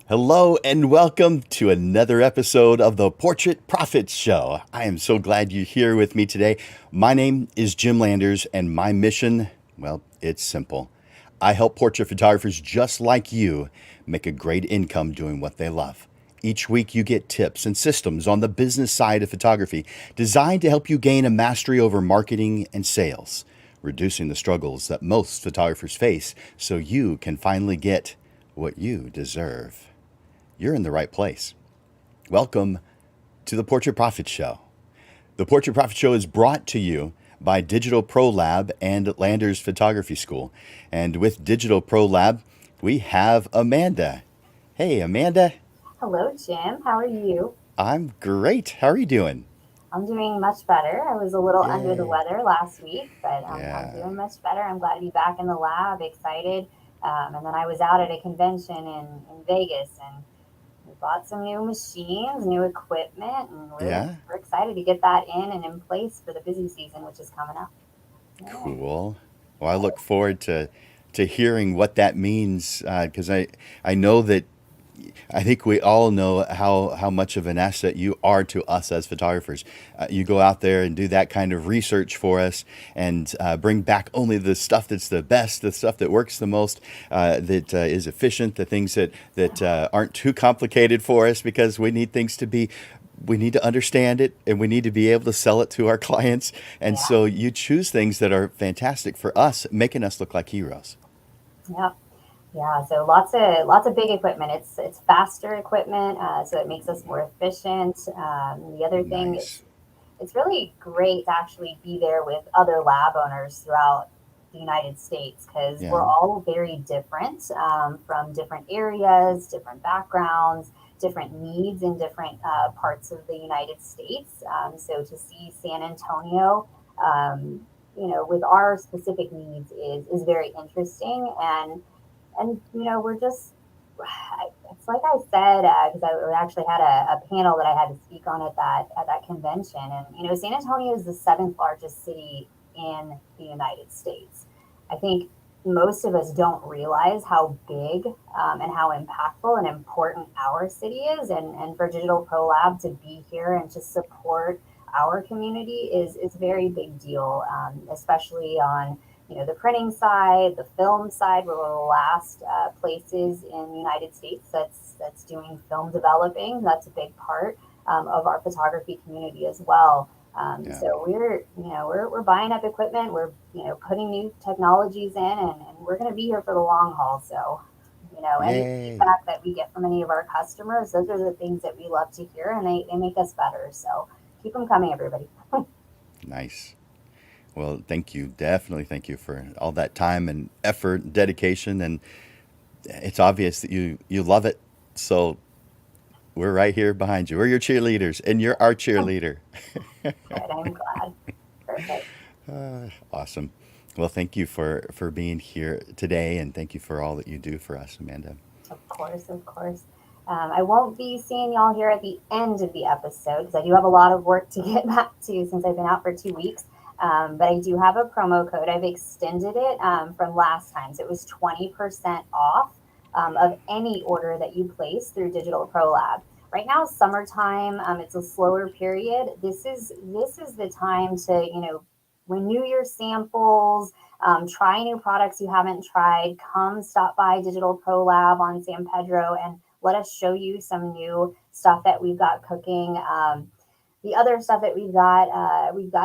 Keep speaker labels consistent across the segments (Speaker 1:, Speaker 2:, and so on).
Speaker 1: Hello and welcome to another episode of the Portrait Profits Show. I am so glad you're here with me today. My name is Jim Landers, and my mission, well, it's simple. I help portrait photographers just like you make a great income doing what they love. Each week, you get tips and systems on the business side of photography designed to help you gain a mastery over marketing and sales, reducing the struggles that most photographers face so you can finally get what you deserve. You're in the right place. Welcome to the Portrait Profit Show. The Portrait Profit Show is brought to you by Digital Pro Lab and Landers Photography School. And with Digital Pro Lab, we have Amanda. Hey, Amanda.
Speaker 2: Hello, Jim. How are you?
Speaker 1: I'm great. How are you doing?
Speaker 2: I'm doing much better. I was a little under the
Speaker 1: Yay.
Speaker 2: weather last week, but I'm
Speaker 1: Yeah.
Speaker 2: doing much better. I'm glad to be back in the lab, excited. And then I was out at a convention in Vegas and we bought some new machines, new equipment, and we're,
Speaker 1: Yeah.
Speaker 2: we're excited to get that in and in place for the busy season, which is coming up. Yeah.
Speaker 1: Cool. Well, I look forward to hearing what that means because I know that I think we all know how much of an asset you are to us as photographers. You go out there and do that kind of research for us and bring back only the stuff that's the best, the stuff that works the most, that is efficient, the things that aren't too complicated for us because we need to understand it and we need to be able to sell it to our clients. And
Speaker 2: Yeah.
Speaker 1: so you choose things that are fantastic for us, making us look like heroes.
Speaker 2: Yeah. Yeah, so lots of big equipment. It's faster equipment, so it makes us more efficient. The other thing,
Speaker 1: Nice.
Speaker 2: it's really great to actually be there with other lab owners throughout the United States because
Speaker 1: Yeah.
Speaker 2: we're all very different from different areas, different backgrounds, different needs in different parts of the United States. So to see San Antonio, um, with our specific needs is very interesting and we're just it's like I said because I actually had a panel that I had to speak on at that convention, and San Antonio is the seventh largest city in the United States. I think most of us don't realize how big and how impactful and important our city is, and for Digital Pro Lab to be here and to support our community is a very big deal, especially on the printing side, the film side. We're one of the last places in the United States that's doing film developing. That's a big part of our photography community as well.
Speaker 1: Yeah.
Speaker 2: So we're buying up equipment. We're putting new technologies in, and we're going to be here for the long haul. So any
Speaker 1: Yay.
Speaker 2: feedback that we get from any of our customers, those are the things that we love to hear, and they make us better. So keep them coming, everybody.
Speaker 1: Nice. Well, thank you. Definitely thank you for all that time and effort, dedication, and it's obvious that you love it. So we're right here behind you. We're your cheerleaders, and you're our cheerleader.
Speaker 2: Good. I'm glad. Perfect.
Speaker 1: Awesome. Well, thank you for being here today, and thank you for all that you do for us, Amanda.
Speaker 2: Of course, of course. I won't be seeing y'all here at the end of the episode because I do have a lot of work to get back to since I've been out for 2 weeks. But I do have a promo code. I've extended it from last time. So it was 20% off of any order that you place through Digital Pro Lab. Right now, summertime. It's a slower period. This is the time to renew your samples, try new products you haven't tried. Come stop by Digital Pro Lab on San Pedro and let us show you some new stuff that we've got cooking. The other stuff that we've got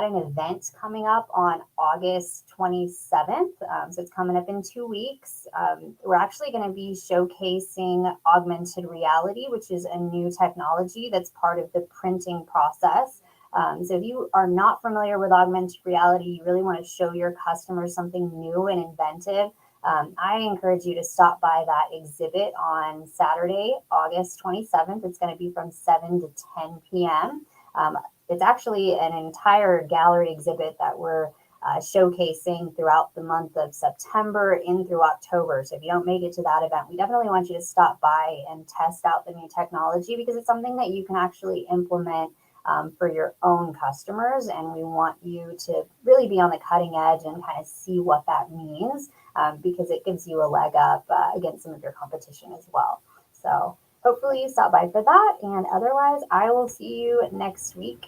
Speaker 2: an event coming up on August 27th. So it's coming up in 2 weeks. We're actually going to be showcasing augmented reality, which is a new technology that's part of the printing process. So if you are not familiar with augmented reality, you really want to show your customers something new and inventive. I encourage you to stop by that exhibit on Saturday, August 27th. It's going to be from 7 to 10 p.m. Um, it's actually an entire gallery exhibit that we're showcasing throughout the month of September in through October. So if you don't make it to that event, we definitely want you to stop by and test out the new technology because it's something that you can actually implement for your own customers. And we want you to really be on the cutting edge and kind of see what that means because it gives you a leg up against some of your competition as well. So hopefully you stop by for that. And otherwise, I will see you next week.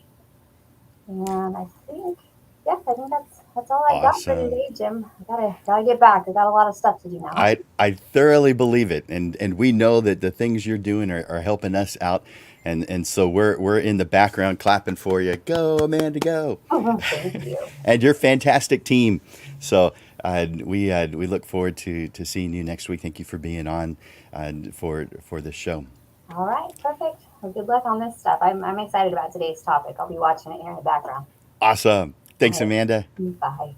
Speaker 2: And I think that's all I got for
Speaker 1: Awesome.
Speaker 2: today, Jim. I gotta get back. I got a lot of stuff to do now.
Speaker 1: I thoroughly believe it, and we know that the things you're doing are helping us out, and so we're in the background clapping for you. Go, Amanda, go!
Speaker 2: Thank you.
Speaker 1: And your fantastic team. So we look forward to seeing you next week. Thank you for being on for this show.
Speaker 2: All right, perfect. Well, good luck on this stuff. I'm excited about today's topic. I'll be watching it here in the background.
Speaker 1: Awesome.
Speaker 2: All
Speaker 1: Thanks, Amanda.
Speaker 2: right, bye.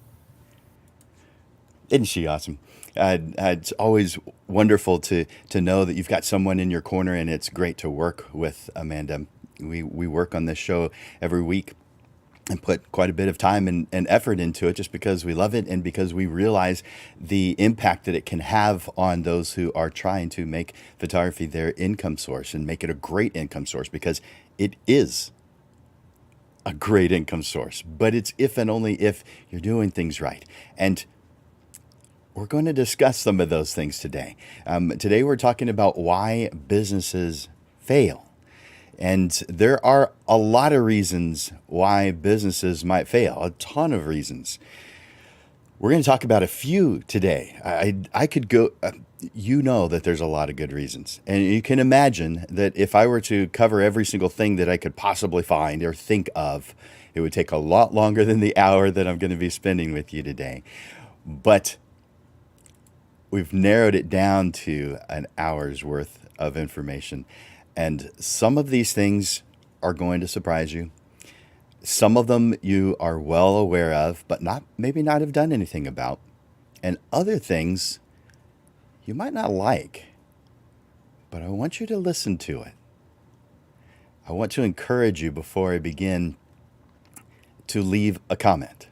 Speaker 1: Isn't she awesome? It's always wonderful to know that you've got someone in your corner, and it's great to work with Amanda. We work on this show every week and put quite a bit of time and effort into it just because we love it and because we realize the impact that it can have on those who are trying to make photography their income source and make it a great income source, because it is a great income source, but it's if and only if you're doing things right. And we're going to discuss some of those things today. Today, we're talking about why businesses fail. And there are a lot of reasons why businesses might fail, a ton of reasons. We're going to talk about a few today. I could go, you know, that there's a lot of good reasons. And you can imagine that if I were to cover every single thing that I could possibly find or think of, it would take a lot longer than the hour that I'm going to be spending with you today. But we've narrowed it down to an hour's worth of information. And some of these things are going to surprise you. Some of them you are well aware of, but maybe not have done anything about. And other things you might not like, but I want you to listen to it. I want to encourage you before I begin to leave a comment.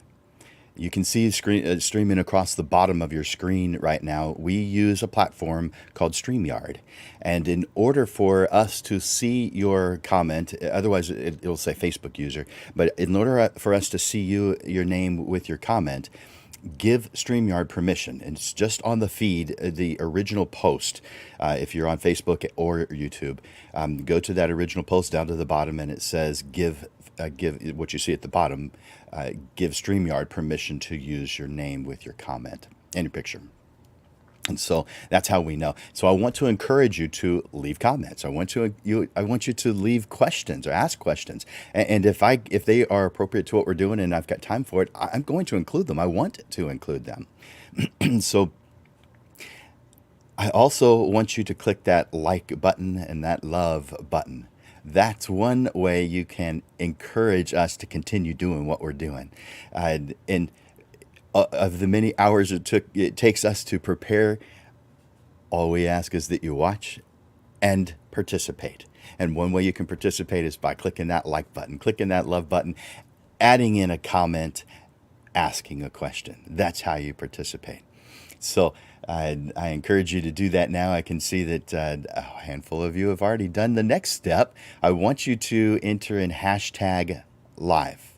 Speaker 1: You can see streaming across the bottom of your screen right now. We use a platform called StreamYard. And in order for us to see your comment, otherwise it'll say Facebook user, but in order for us to see your name with your comment, give StreamYard permission. And it's just on the feed, the original post. If you're on Facebook or YouTube, go to that original post down to the bottom, and it says give what you see at the bottom. Give StreamYard permission to use your name with your comment and your picture. And so that's how we know. So I want to encourage you to leave comments. I want you to leave questions or ask questions. And if they are appropriate to what we're doing and I've got time for it, I'm going to include them. I want to include them. So I also want you to click that like button and that love button. That's one way you can encourage us to continue doing what we're doing. And of the many hours it takes us to prepare, all we ask is that you watch and participate. And one way you can participate is by clicking that like button, clicking that love button, adding in a comment, asking a question. That's how you participate. So I encourage you to do that now. I can see that a handful of you have already done the next step. I want you to enter in hashtag live.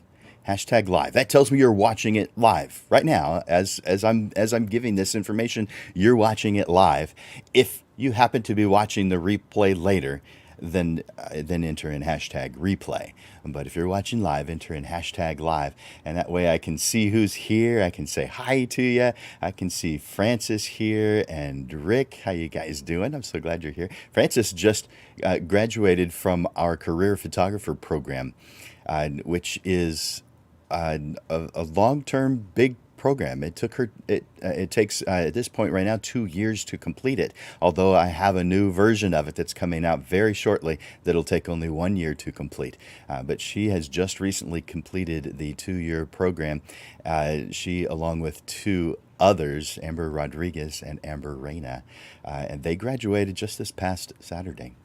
Speaker 1: Hashtag live. That tells me you're watching it live right now. As I'm giving this information, you're watching it live. If you happen to be watching the replay later, then enter in hashtag replay. But if you're watching live, enter in hashtag live, and that way I can see who's here. I can say hi to you. I can see Francis here and Rick. How you guys doing? I'm so glad you're here. Francis just graduated from our career photographer program, which is a long-term big program. It took her. It takes at this point right now 2 years to complete it. Although I have a new version of it that's coming out very shortly that'll take only 1 year to complete. But she has just recently completed the 2-year program. She, along with two others, Amber Rodriguez and Amber Reyna, and they graduated just this past Saturday.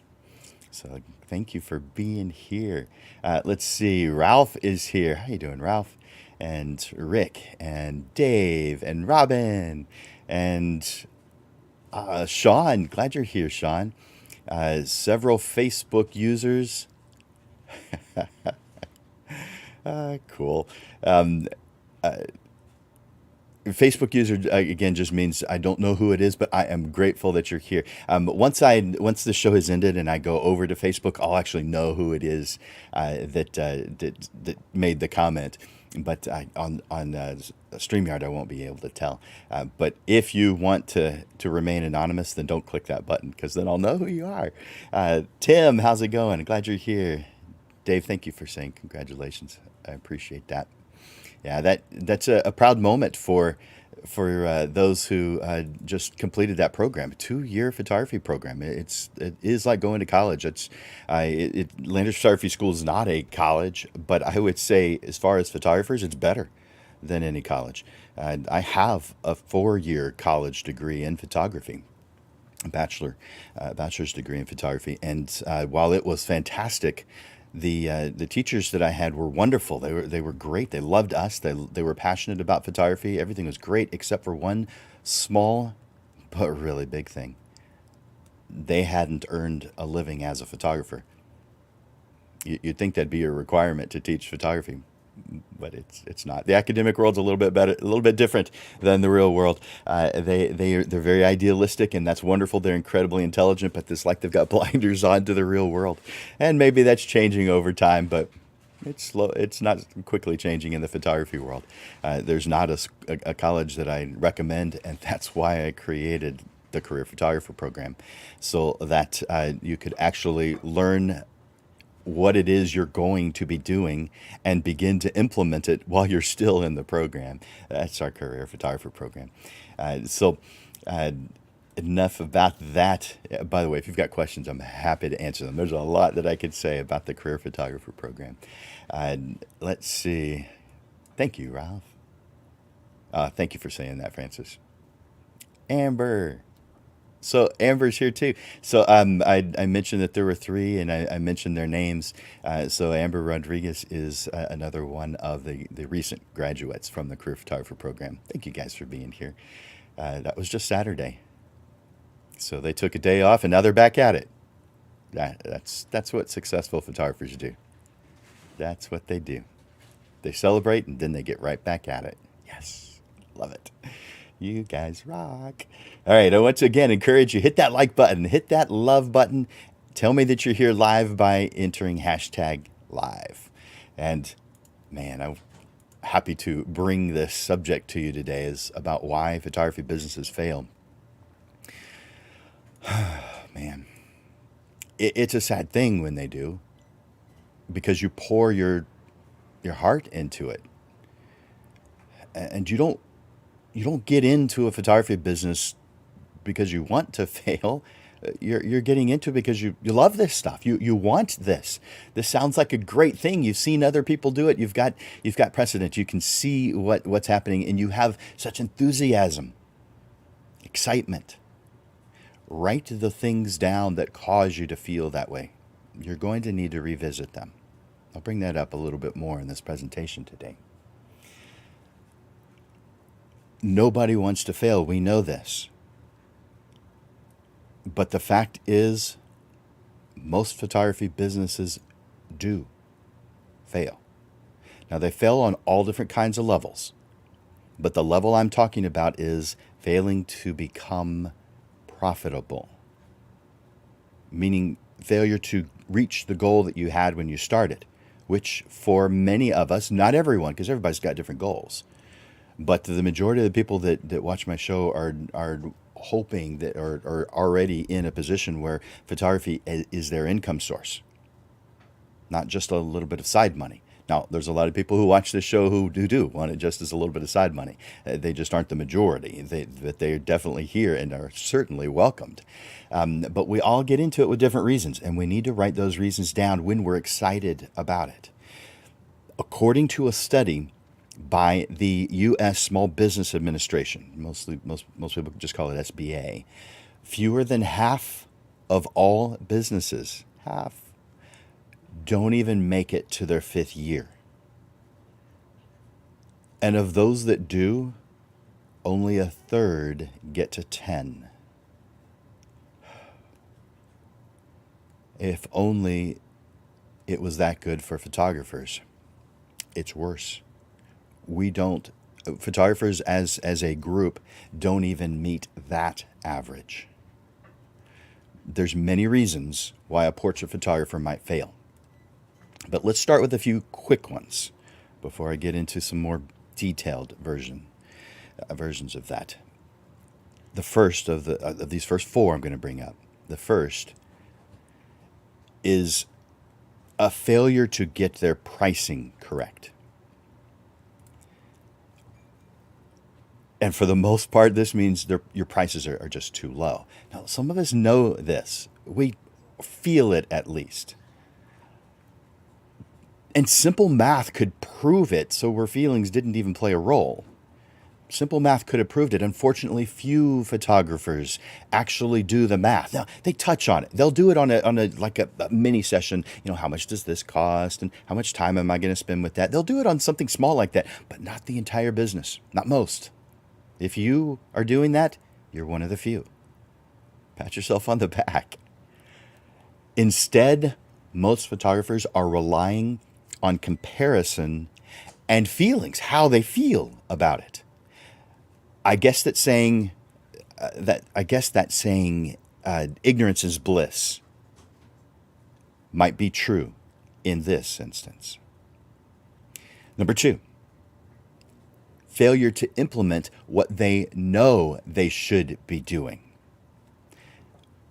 Speaker 1: So thank you for being here. Let's see. Ralph is here. How you doing, Ralph? And Rick and Dave and Robin and Sean. Glad you're here, Sean. Several Facebook users. Cool. Facebook user again just means I don't know who it is, but I am grateful that you're here. Once the show has ended and I go over to Facebook, I'll actually know who it is that made the comment. But on Streamyard, I won't be able to tell. But if you want to remain anonymous, then don't click that button because then I'll know who you are. Tim, how's it going? Glad you're here. Dave, thank you for saying congratulations. I appreciate that. Yeah, that's a proud moment for those who just completed that program, a 2-year photography program. It is like going to college. Landers Photography School is not a college, but I would say as far as photographers, it's better than any college. I have a 4-year college degree in photography, a bachelor's degree in photography, and while it was fantastic, the teachers that I had were wonderful. They were great. They loved us. They were passionate about photography. Everything was great except for one small but really big thing. They hadn't earned a living as a photographer. You'd think that'd be a requirement to teach photography, but it's not. The academic world's a little bit better, a little bit different than the real world. They're very idealistic, and that's wonderful. They're incredibly intelligent, but it's like they've got blinders on to the real world, and maybe that's changing over time, but it's slow. It's not quickly changing in the photography world. There's not a college that I recommend, and that's why I created the Career Photographer program, so that you could actually learn what it is you're going to be doing and begin to implement it while you're still in the program. That's our Career Photographer program. So enough about that. By the way, if you've got questions, I'm happy to answer them. There's a lot that I could say about the Career Photographer program. Let's see. Thank you, Ralph. Thank you for saying that, Francis. Amber. So Amber's here too. So I mentioned that there were 3, and I mentioned their names. So Amber Rodriguez is another one of the recent graduates from the Career Photographer program. Thank you guys for being here. That was just Saturday. So they took a day off, and now they're back at it. That's what successful photographers do. That's what they do. They celebrate, and then they get right back at it. Yes, love it. You guys rock. All right, I want to again encourage you, hit that like button, hit that love button. Tell me that you're here live by entering #live. And man, I'm happy to bring this subject to you today, is about why photography businesses fail. Man, it's a sad thing when they do, because you pour your heart into it, and you don't get into a photography business because you want to fail. You're getting into it because you love this stuff. You want this. This sounds like a great thing. You've seen other people do it. You've got precedent. You can see what's happening, and you have such enthusiasm, excitement. Write the things down that cause you to feel that way. You're going to need to revisit them. I'll bring that up a little bit more in this presentation today. Nobody wants to fail. We know this. But the fact is, most photography businesses do fail. Now, they fail on all different kinds of levels. But the level I'm talking about is failing to become profitable. Meaning failure to reach the goal that you had when you started, which for many of us, not everyone, because everybody's got different goals, but the majority of the people that watch my show are hoping that are already in a position where photography is their income source, not just a little bit of side money. Now, there's a lot of people who watch this show who do want it just as a little bit of side money. They just aren't the majority. But they're definitely here and are certainly welcomed. But we all get into it with different reasons, and we need to write those reasons down when we're excited about it. According to a study by the U.S. Small Business Administration, most people just call it SBA, fewer than half of all businesses, don't even make it to their 5th year. And of those that do, only a third get to 10. If only it was that good for photographers. It's worse. We don't Photographers as a group don't even meet that average. There's many reasons why a portrait photographer might fail. But let's start with a few quick ones before I get into some more detailed versions of that. The first of these first four I'm going to bring up. The first is a failure to get their pricing correct. And for the most part, this means your prices are just too low. Now, some of us know this. We feel it at least. And simple math could prove it, so our feelings didn't even play a role. Simple math could have proved it. Unfortunately, few photographers actually do the math. Now, they touch on it. They'll do it on a mini session. How much does this cost, and how much time am I going to spend with that? They'll do it on something small like that, but not the entire business. Not most. If you are doing that, you're one of the few. Pat yourself on the back. Instead, most photographers are relying on comparison and feelings, how they feel about it. I guess that saying ignorance is bliss might be true in this instance. Number two, failure to implement what they know they should be doing.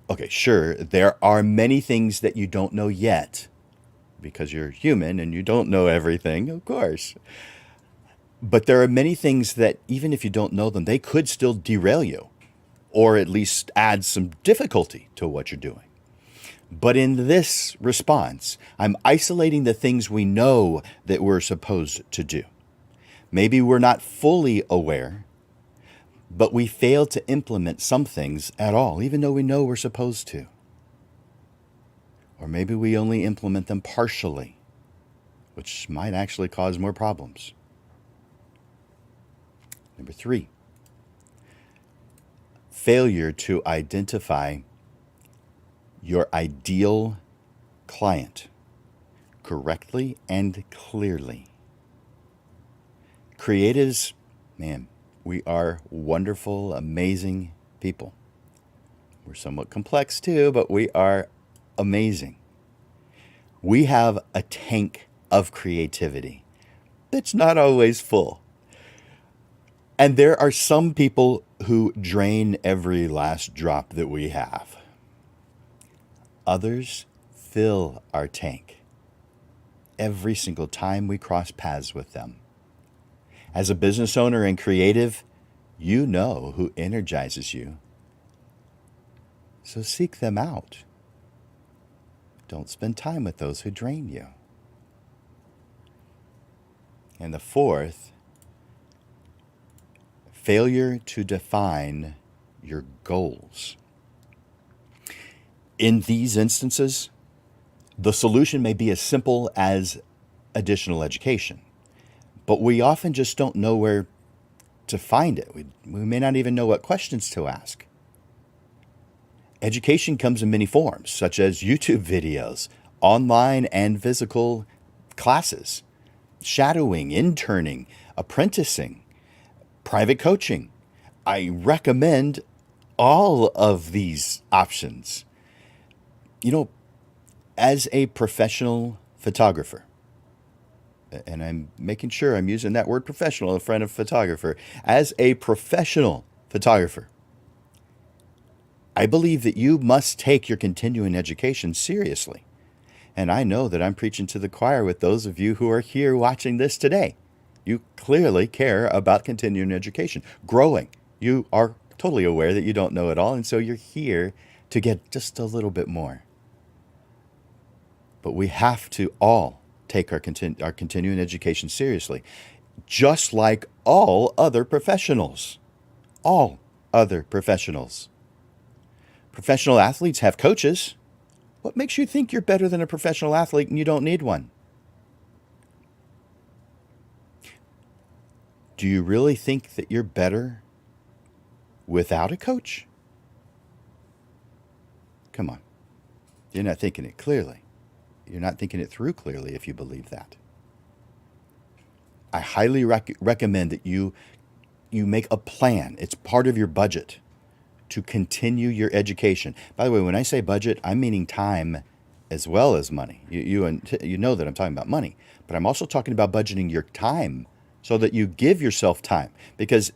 Speaker 1: Okay, sure, there are many things that you don't know yet because you're human and you don't know everything, of course. But there are many things that even if you don't know them, they could still derail you or at least add some difficulty to what you're doing. But in this response, I'm isolating the things we know that we're supposed to do. Maybe we're not fully aware, but we fail to implement some things at all, even though we know we're supposed to. Or maybe we only implement them partially, which might actually cause more problems. Number three, failure to identify your ideal client correctly and clearly. Creatives, man, we are wonderful, amazing people. We're somewhat complex too, but we are amazing. We have a tank of creativity that's not always full. And there are some people who drain every last drop that we have. Others fill our tank every single time we cross paths with them. As a business owner and creative, you know who energizes you. So seek them out. Don't spend time with those who drain you. And the fourth, failure to define your goals. In these instances, the solution may be as simple as additional education. But we often just don't know where to find it. We may not even know what questions to ask. Education comes in many forms, such as YouTube videos, online and physical classes, shadowing, interning, apprenticing, private coaching. I recommend all of these options. As a professional photographer, and I'm making sure I'm using that word professional in front of photographer. As a professional photographer, I believe that you must take your continuing education seriously. And I know that I'm preaching to the choir with those of you who are here watching this today. You clearly care about continuing education, growing. You are totally aware that you don't know it all, and so you're here to get just a little bit more. But we have to all take our continuing education seriously, just like all other professionals. All other professionals. Professional athletes have coaches. What makes you think you're better than a professional athlete and you don't need one? Do you really think that you're better without a coach? Come on. You're not thinking it clearly. You're not thinking it through clearly if you believe that. I highly recommend that you make a plan. It's part of your budget to continue your education. By the way, when I say budget, I'm meaning time as well as money. You know that I'm talking about money, but I'm also talking about budgeting your time so that you give yourself time. Because,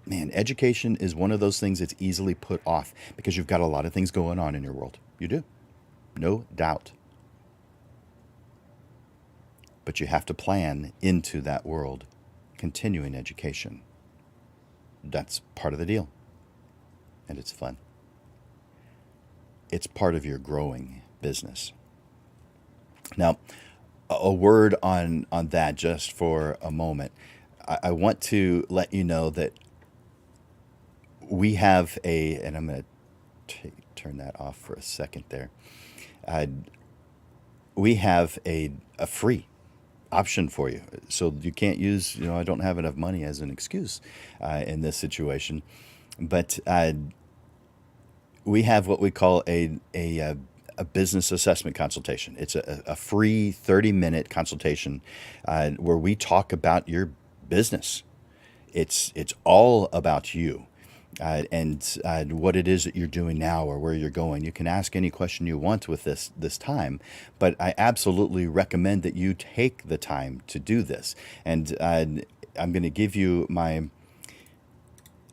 Speaker 1: man, education is one of those things that's easily put off because you've got a lot of things going on in your world. You do, no doubt. But you have to plan into that world continuing education. That's part of the deal. And it's fun. It's part of your growing business. Now, a word on that just for a moment. I want to let you know that we have and I'm going to turn that off for a second there. We have a free option for you. So you can't use, I don't have enough money as an excuse in this situation. But we have what we call a business assessment consultation. It's a free 30-minute consultation where we talk about your business. It's all about you and what it is that you're doing now or where you're going. You can ask any question you want with this time, but I absolutely recommend that you take the time to do this. And I'm going to give you my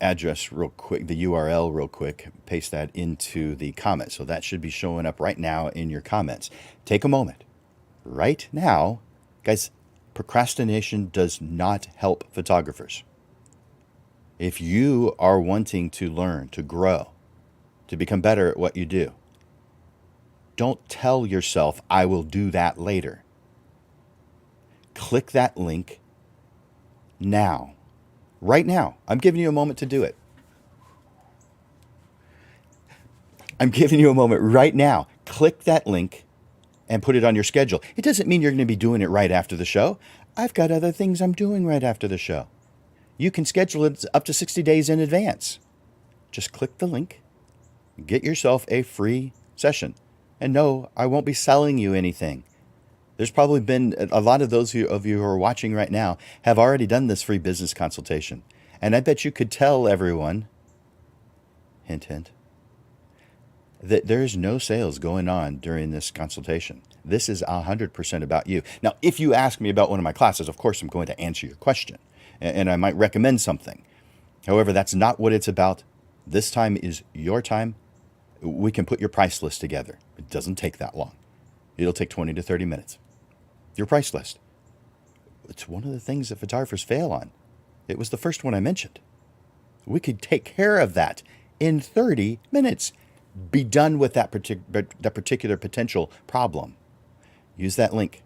Speaker 1: address real quick, the URL real quick, paste that into the comments. So that should be showing up right now in your comments. Take a moment right now. Guys, procrastination does not help photographers. If you are wanting to learn, to grow, to become better at what you do, don't tell yourself, I will do that later. Click that link now. Right now. I'm giving you a moment to do it. I'm giving you a moment right now. Click that link and put it on your schedule. It doesn't mean you're going to be doing it right after the show. I've got other things I'm doing right after the show. You can schedule it up to 60 days in advance. Just click the link, get yourself a free session. And no, I won't be selling you anything. There's probably been a lot of those of you who are watching right now have already done this free business consultation. And I bet you could tell everyone, hint, hint, that there's no sales going on during this consultation. This is 100% about you. Now, if you ask me about one of my classes, of course, I'm going to answer your question. And I might recommend something. However, that's not what it's about. This time is your time. We can put your price list together. It doesn't take that long. It'll take 20 to 30 minutes. Your price list. It's one of the things that photographers fail on. It was the first one I mentioned. We could take care of that in 30 minutes. Be done with that particular potential problem. Use that link.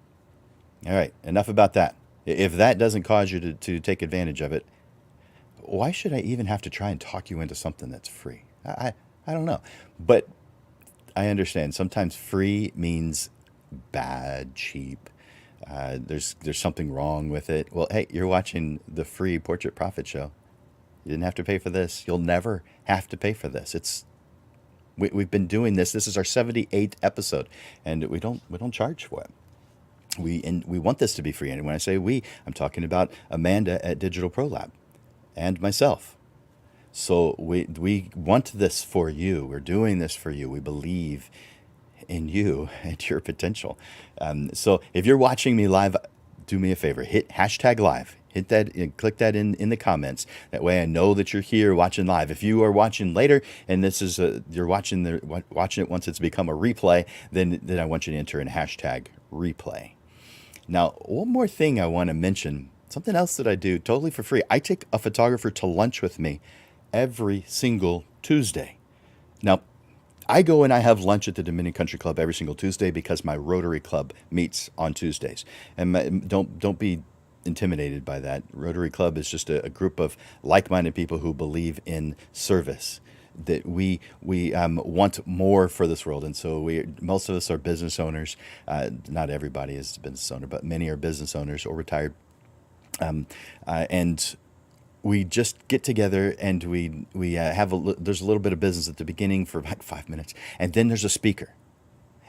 Speaker 1: All right, enough about that. If that doesn't cause you to take advantage of it, why should I even have to try and talk you into something that's free? I don't know. But I understand. Sometimes free means bad, cheap. There's something wrong with it. Well, hey, you're watching the free Portrait Profit Show. You didn't have to pay for this. You'll never have to pay for this. We've been doing this. This is our 78th episode, and we don't charge for it. We want this to be free. And when I say we, I'm talking about Amanda at Digital Pro Lab and myself. So we want this for you. We're doing this for you. We believe in you and your potential. So if you're watching me live, do me a favor. Hit #live. Hit that and click that in the comments. That way I know that you're here watching live. If you are watching later and this is you're watching it once it's become a replay, then I want you to enter in #replay. Now, one more thing I want to mention, something else that I do totally for free. I take a photographer to lunch with me every single Tuesday. Now, I go and I have lunch at the Dominion Country Club every single Tuesday because my Rotary Club meets on Tuesdays. And don't be intimidated by that. Rotary Club is just a group of like-minded people who believe in service. That we want more for this world, and so most of us are business owners. Not everybody is a business owner, but many are business owners or retired. And we just get together and we have there's a little bit of business at the beginning for like 5 minutes, and then there's a speaker,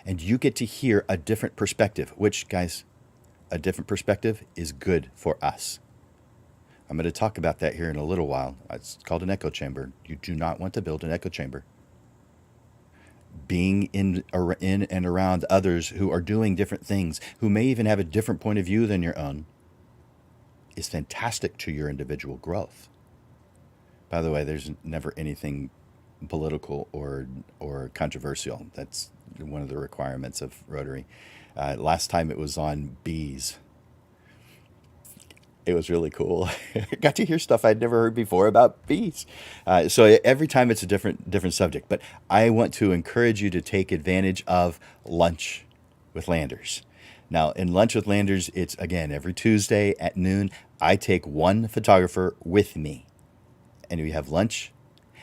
Speaker 1: and you get to hear a different perspective. Which, guys, a different perspective is good for us. I'm going to talk about that here in a little while. It's called an echo chamber. You do not want to build an echo chamber. Being in and around others who are doing different things, who may even have a different point of view than your own, is fantastic to your individual growth. By the way, there's never anything political or controversial. That's one of the requirements of Rotary. Last time it was on bees. It was really cool. I got to hear stuff I'd never heard before about bees. So every time it's a different subject. But I want to encourage you to take advantage of Lunch with Landers. Now, in Lunch with Landers, it's again every Tuesday at noon. I take one photographer with me, and we have lunch,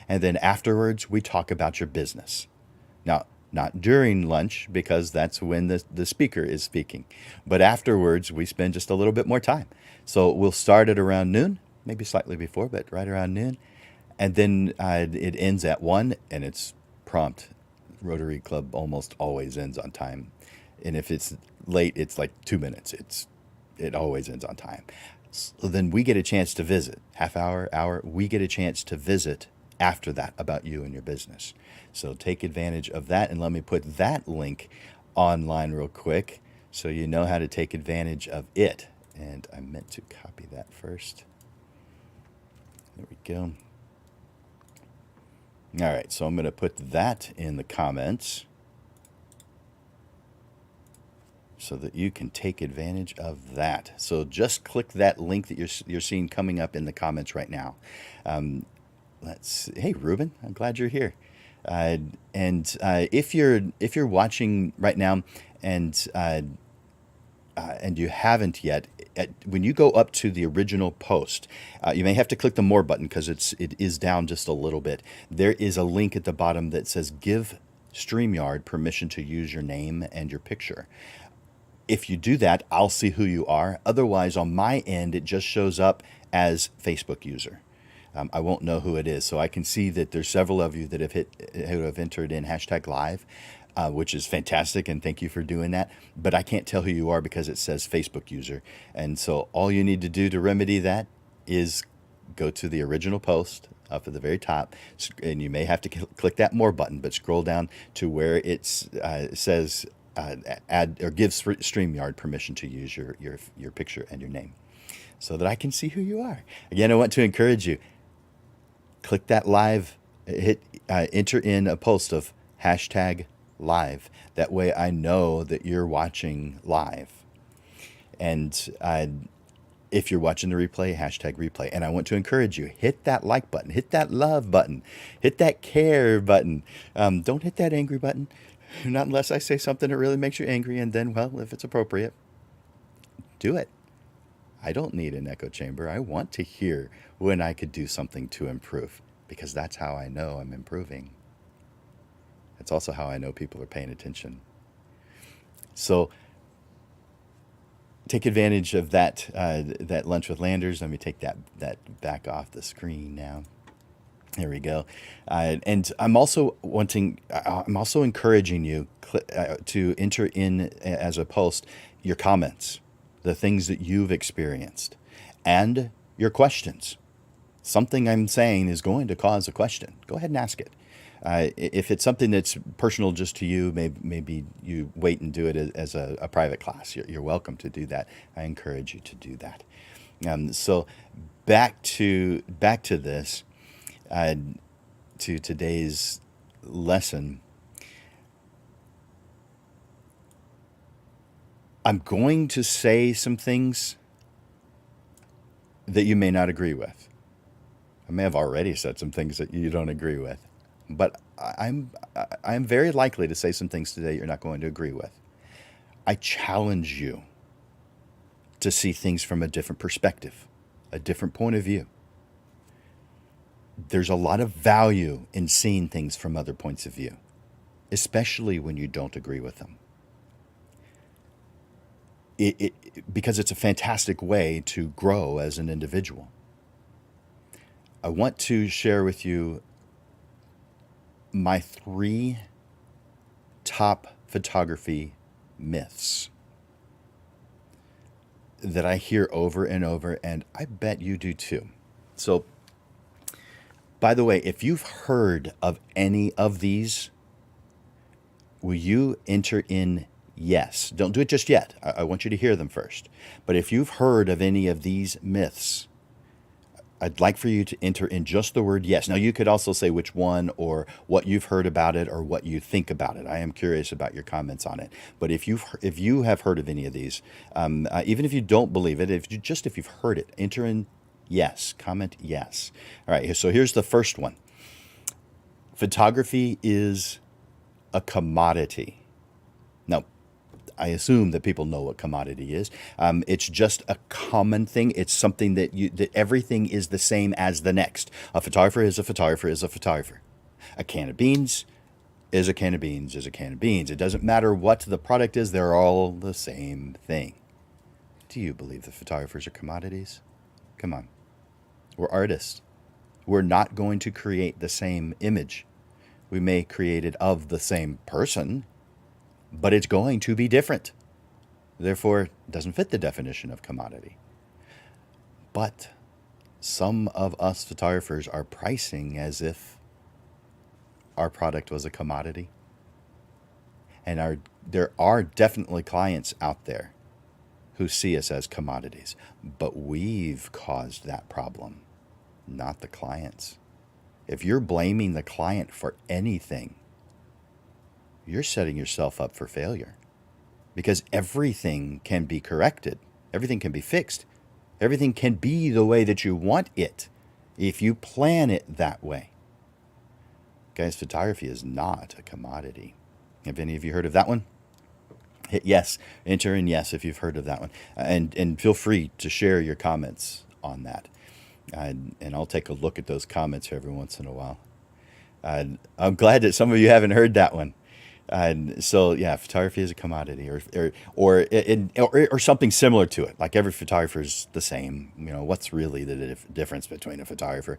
Speaker 1: and then afterwards we talk about your business. Now, not during lunch because that's when the speaker is speaking, but afterwards we spend just a little bit more time. So we'll start at around noon, maybe slightly before, but right around noon, and then it ends at 1, and it's prompt. Rotary Club almost always ends on time, and if it's late, it's like 2 minutes. It always ends on time. So then we get a chance to visit, half hour, hour. We get a chance to visit after that about you and your business. So take advantage of that, and let me put that link online real quick so you know how to take advantage of it. And I meant to copy that first. There we go. All right, so I'm going to put that in the comments so that you can take advantage of that. So just click that link that you're seeing coming up in the comments right now. Hey, Ruben, I'm glad you're here. And if you're watching right now and you haven't yet, when you go up to the original post, you may have to click the more button because it is down just a little bit. There is a link at the bottom that says give StreamYard permission to use your name and your picture. If you do that, I'll see who you are. Otherwise, on my end, it just shows up as Facebook user. I won't know who it is. So I can see that there's several of you that who have entered in #live, which is fantastic, and thank you for doing that. But I can't tell who you are because it says Facebook user. And so all you need to do to remedy that is go to the original post up at the very top, and you may have to click that more button, but scroll down to where it says add or give StreamYard permission to use your picture and your name so that I can see who you are. Again, I want to encourage you. Click that live, enter in a post of #live. That way I know that you're watching live. And if you're watching the replay, #replay. And I want to encourage you, hit that like button, hit that love button, hit that care button. Don't hit that angry button, not unless I say something that really makes you angry. And then, well, if it's appropriate, do it. I don't need an echo chamber. I want to hear when I could do something to improve, because that's how I know I'm improving. That's also how I know people are paying attention. So take advantage of that Lunch with Landers. Let me take that back off the screen now. There we go. And I'm also encouraging you to enter in as a post your comments, the things that you've experienced, and your questions. Something I'm saying is going to cause a question. Go ahead and ask it. If it's something that's personal just to you, maybe you wait and do it as a private class. You're welcome to do that. I encourage you to do that. So back to this, to today's lesson. I'm going to say some things that you may not agree with. I may have already said some things that you don't agree with, but I'm very likely to say some things today you're not going to agree with. I challenge you to see things from a different perspective, a different point of view. There's a lot of value in seeing things from other points of view, especially when you don't agree with them. Because it's a fantastic way to grow as an individual. I want to share with you my 3 top photography myths. that I hear over and over, and I bet you do too. So, by the way, if you've heard of any of these, will you enter in yes? Don't do it just yet. I want you to hear them first. But if you've heard of any of these myths, I'd like for you to enter in just the word yes. Now, you could also say which one or what you've heard about it or what you think about it. I am curious about your comments on it. But if you have heard of any of these, even if you don't believe it, if you've heard it, enter in yes. Comment yes. All right. So here's the first one. Photography is a commodity. Now, I assume that people know what commodity is. It's just a common thing. It's something that everything is the same as the next. A photographer is a photographer is a photographer. A can of beans is a can of beans is a can of beans. It doesn't matter what the product is. They're all the same thing. Do you believe that photographers are commodities? Come on. We're artists. We're not going to create the same image. We may create it of the same person, but it's going to be different. Therefore, it doesn't fit the definition of commodity. But some of us photographers are pricing as if our product was a commodity. And there are definitely clients out there who see us as commodities. But we've caused that problem, not the clients. If you're blaming the client for anything, you're setting yourself up for failure, because everything can be corrected. Everything can be fixed. Everything can be the way that you want it if you plan it that way. Guys, photography is not a commodity. Have any of you heard of that one? Hit yes. Enter in yes if you've heard of that one. And feel free to share your comments on that. And I'll take a look at those comments every once in a while. I'm glad that some of you haven't heard that one. So yeah, photography is a commodity, or something similar to it. Like every photographer is the same. What's really the difference between a photographer?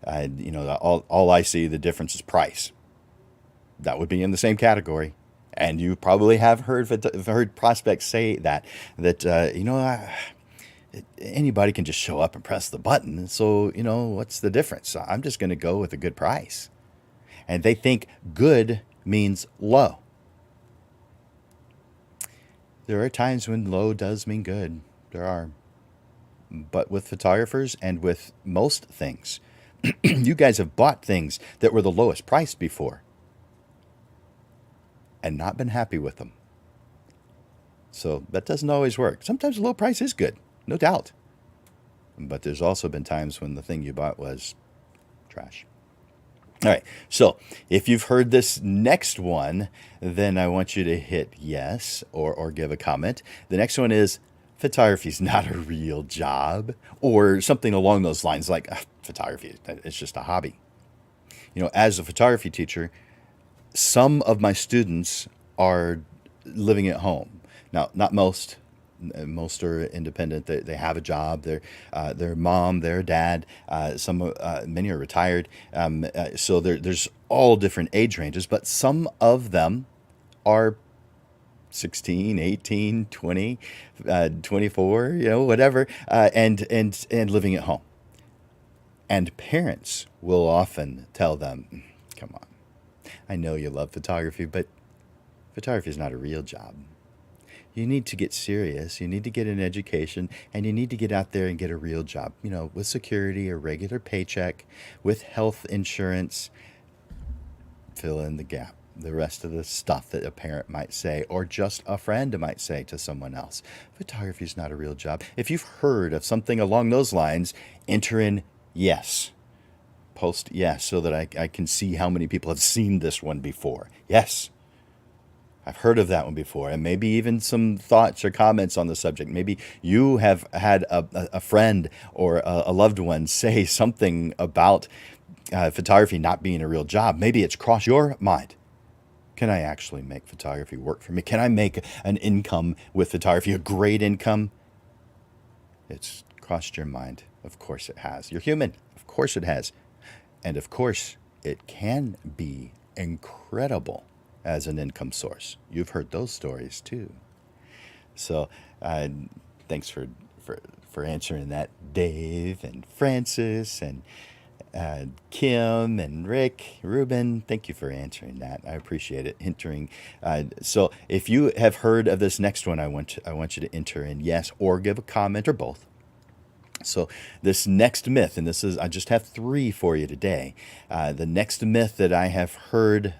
Speaker 1: All I see the difference is price. That would be in the same category. And you probably have heard prospects say that anybody can just show up and press the button. So what's the difference? I'm just going to go with a good price. And they think good means low. There are times when low does mean good. There are. But with photographers and with most things, you guys have bought things that were the lowest price before and not been happy with them. So that doesn't always work. Sometimes low price is good, no doubt. But there's also been times when the thing you bought was trash. All right, so if you've heard this next one, then I want you to hit yes or give a comment. The next one is photography is not a real job, or something along those lines, like photography, it's just a hobby. As a photography teacher, some of my students are living at home. Now, not most. Most are independent. They have a job. They're mom, they're dad. Many are retired. So there's all different age ranges, but some of them are 16, 18, 20, 24, whatever, and living at home. And parents will often tell them, come on, I know you love photography, but photography is not a real job. You need to get serious. You need to get an education, and you need to get out there and get a real job, with security, a regular paycheck, with health insurance. Fill in the gap. The rest of the stuff that a parent might say, or just a friend might say to someone else. Photography is not a real job. If you've heard of something along those lines, enter in yes. Post yes, so that I can see how many people have seen this one before. Yes. I've heard of that one before, and maybe even some thoughts or comments on the subject. Maybe you have had a friend or a loved one say something about photography not being a real job. Maybe it's crossed your mind. Can I actually make photography work for me? Can I make an income with photography, a great income? It's crossed your mind. Of course it has. You're human. Of course it has. And of course it can be incredible as an income source. You've heard those stories too. So thanks for for answering that, Dave and Francis and Kim and Rick, Ruben. Thank you for answering that. I appreciate it. Entering. So if you have heard of this next one, I want you to enter in yes or give a comment or both. So this next myth, and this is, I just have 3 for you today. The next myth that I have heard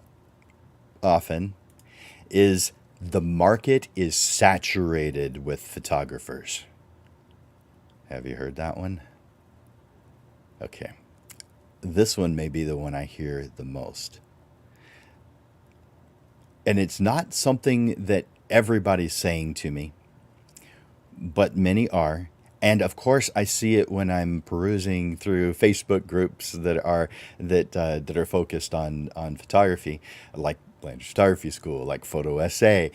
Speaker 1: often is the market is saturated with photographers. Have you heard that one? Okay. This one may be the one I hear the most. And it's not something that everybody's saying to me, but many are. And of course, I see it when I'm perusing through Facebook groups that are focused on photography, like Landers Photography School, like Photo SA,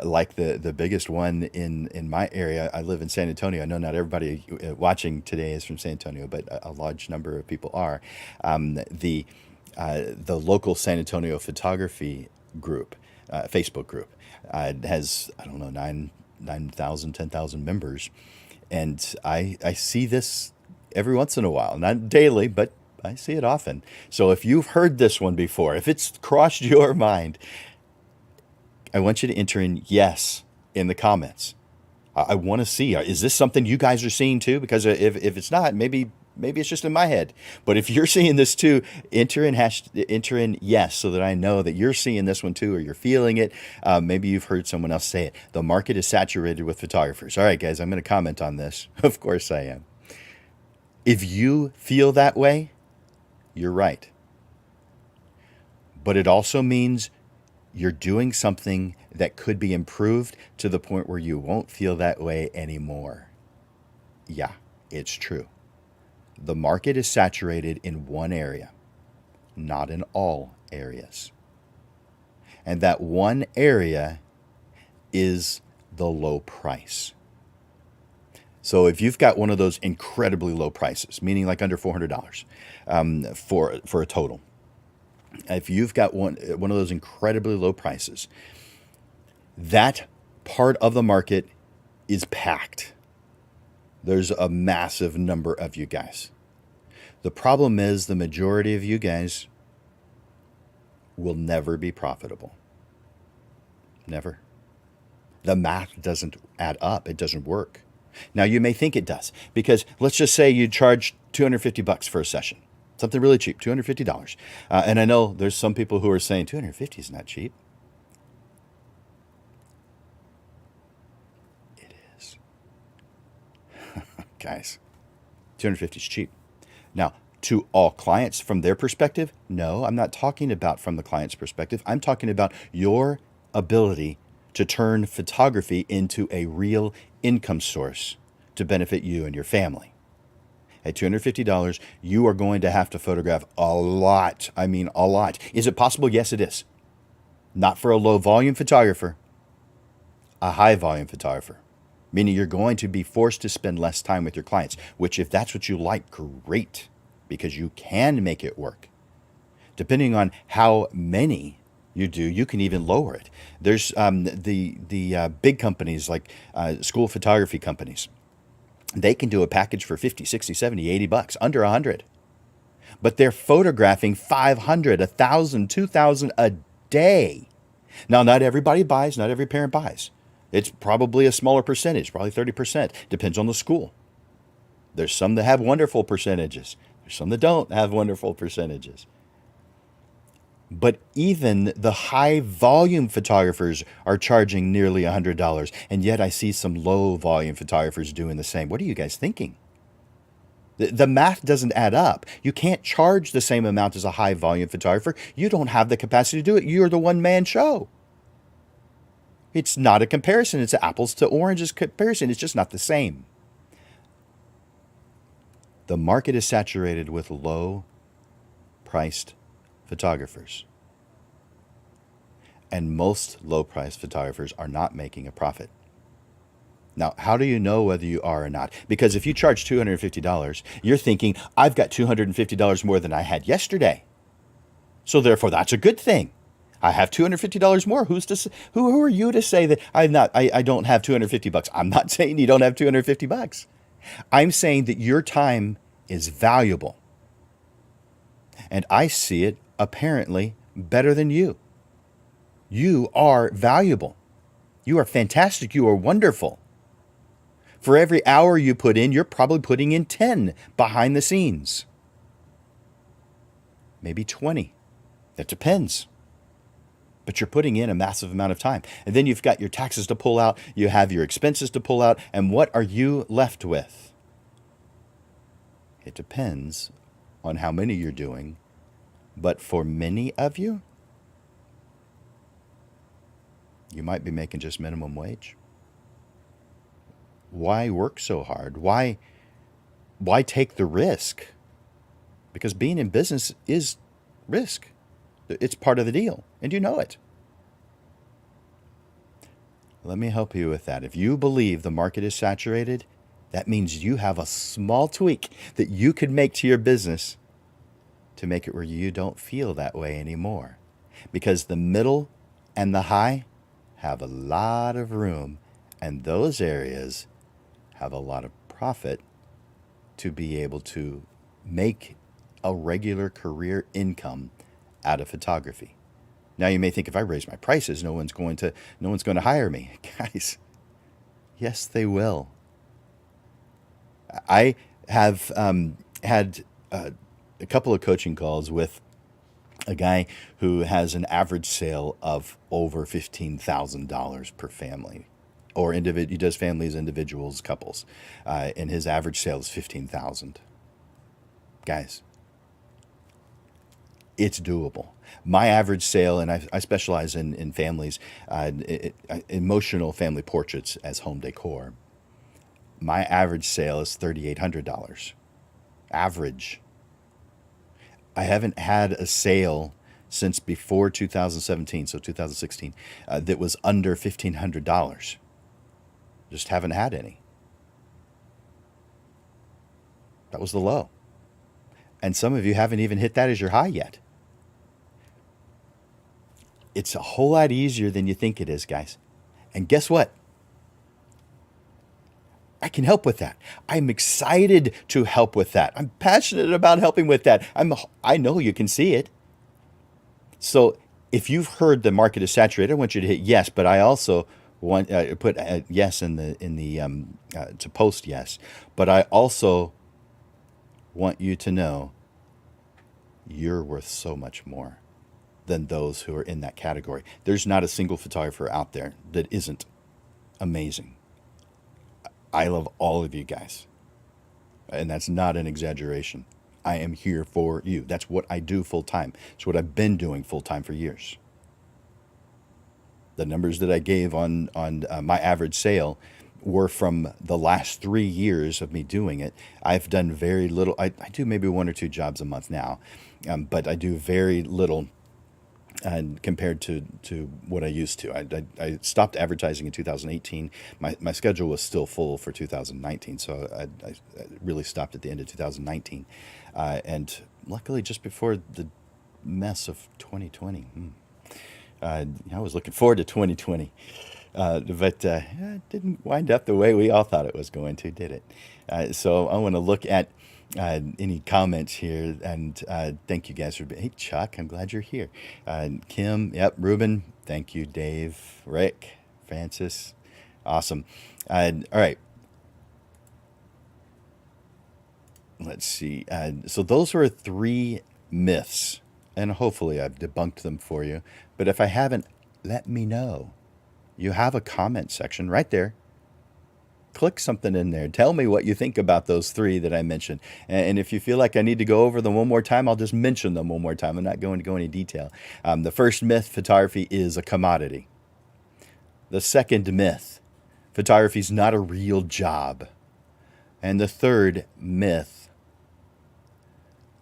Speaker 1: like the biggest one in my area. I live in San Antonio. I know not everybody watching today is from San Antonio, but a large number of people are. The local San Antonio photography group, Facebook group, has, I don't know, 9,000, 10,000 members. And I see this every once in a while, not daily, but I see it often. So if you've heard this one before, if it's crossed your mind, I want you to enter in yes in the comments. I want to see, is this something you guys are seeing too? Because if it's not, maybe it's just in my head. But if you're seeing this too, enter in yes, so that I know that you're seeing this one too, or you're feeling it. Maybe you've heard someone else say it. The market is saturated with photographers. All right, guys, I'm going to comment on this. Of course I am. If you feel that way, you're right. But it also means you're doing something that could be improved to the point where you won't feel that way anymore. Yeah, it's true. The market is saturated in one area, not in all areas. And that one area is the low price. So if you've got one of those incredibly low prices, meaning like under $400 for a total, if you've got one of those incredibly low prices, that part of the market is packed. There's a massive number of you guys. The problem is the majority of you guys will never be profitable. Never. The math doesn't add up. It doesn't work. Now, you may think it does, because let's just say you charge $250 for a session, something really cheap, $250. And I know there's some people who are saying $250 is not cheap. It is. Guys, $250 is cheap. Now, to all clients from their perspective, no, I'm not talking about from the client's perspective. I'm talking about your ability to turn photography into a real income source to benefit you and your family. At $250, you are going to have to photograph a lot. I mean, a lot. Is it possible? Yes, it is. Not for a low volume photographer, a high volume photographer. Meaning you're going to be forced to spend less time with your clients, which if that's what you like, great, because you can make it work. Depending on how many you do, you can even lower it. There's the big companies like school photography companies. They can do a package for 50, 60, 70, 80 bucks, under 100. But they're photographing 500, 1,000, 2,000 a day. Now, not everybody buys, not every parent buys. It's probably a smaller percentage, probably 30%. Depends on the school. There's some that have wonderful percentages. There's some that don't have wonderful percentages. But even the high volume photographers are charging nearly $100. And yet I see some low volume photographers doing the same. What are you guys thinking? The math doesn't add up. You can't charge the same amount as a high volume photographer. You don't have the capacity to do it. You're the one-man show. It's not a comparison. It's an apples to oranges comparison. It's just not the same. The market is saturated with low-priced photographers. And most low-priced photographers are not making a profit. Now, how do you know whether you are or not? Because if you charge $250, you're thinking, I've got $250 more than I had yesterday. So therefore, that's a good thing. I have $250 more. Who are you to say that I don't have 250 bucks? I'm not saying you don't have 250 bucks. I'm saying that your time is valuable. And I see it apparently better than you. You are valuable. You are fantastic. You are wonderful. For every hour you put in, you're probably putting in 10 behind the scenes. Maybe 20. That depends. But you're putting in a massive amount of time. And then you've got your taxes to pull out, you have your expenses to pull out, and what are you left with? It depends on how many you're doing. But for many of you, you might be making just minimum wage. Why work so hard? Why take the risk? Because being in business is risk. It's part of the deal, and you know it. Let me help you with that. If you believe the market is saturated, that means you have a small tweak that you could make to your business to make it where you don't feel that way anymore. Because the middle and the high have a lot of room, and those areas have a lot of profit to be able to make a regular career income out of photography. Now you may think if I raise my prices, no one's going to hire me. Guys, yes, they will. I have had a couple of coaching calls with a guy who has an average sale of over $15,000 per family, or he does families, individuals, couples, and his average sale is $15,000. Guys, it's doable. My average sale, and I specialize in families, emotional family portraits as home decor. My average sale is $3,800. Average. I haven't had a sale since before 2017, so 2016, that was under $1,500. Just haven't had any. That was the low. And some of you haven't even hit that as your high yet. It's a whole lot easier than you think it is, guys. And guess what? I can help with that. I'm excited to help with that. I'm passionate about helping with that. I know you can see it. So if you've heard the market is saturated, I want you to hit yes, but I also want put yes in the to post yes. But I also want you to know you're worth so much more than those who are in that category. There's not a single photographer out there that isn't amazing. I love all of you guys. And that's not an exaggeration. I am here for you. That's what I do full time. It's what I've been doing full time for years. The numbers that I gave on my average sale were from the last 3 years of me doing it. I've done very little. I do maybe 1 or 2 jobs a month now, but I do very little compared to what I used to. I stopped advertising in 2018. My schedule was still full for 2019, so I really stopped at the end of 2019. And luckily, just before the mess of 2020, I was looking forward to 2020. But it didn't wind up the way we all thought it was going to, did it? So I want to look at any comments here, and thank you guys for being. Hey, Chuck, I'm glad you're here. Kim, yep, Ruben, thank you, Dave, Rick, Francis, awesome. All right, let's see. So those were 3 myths, and hopefully I've debunked them for you. But if I haven't, let me know. You have a comment section right there. Click something in there. Tell me what you think about those 3 that I mentioned. And if you feel like I need to go over them one more time, I'll just mention them one more time. I'm not going to go into detail. The first myth, photography is a commodity. The second myth, photography is not a real job. And the third myth,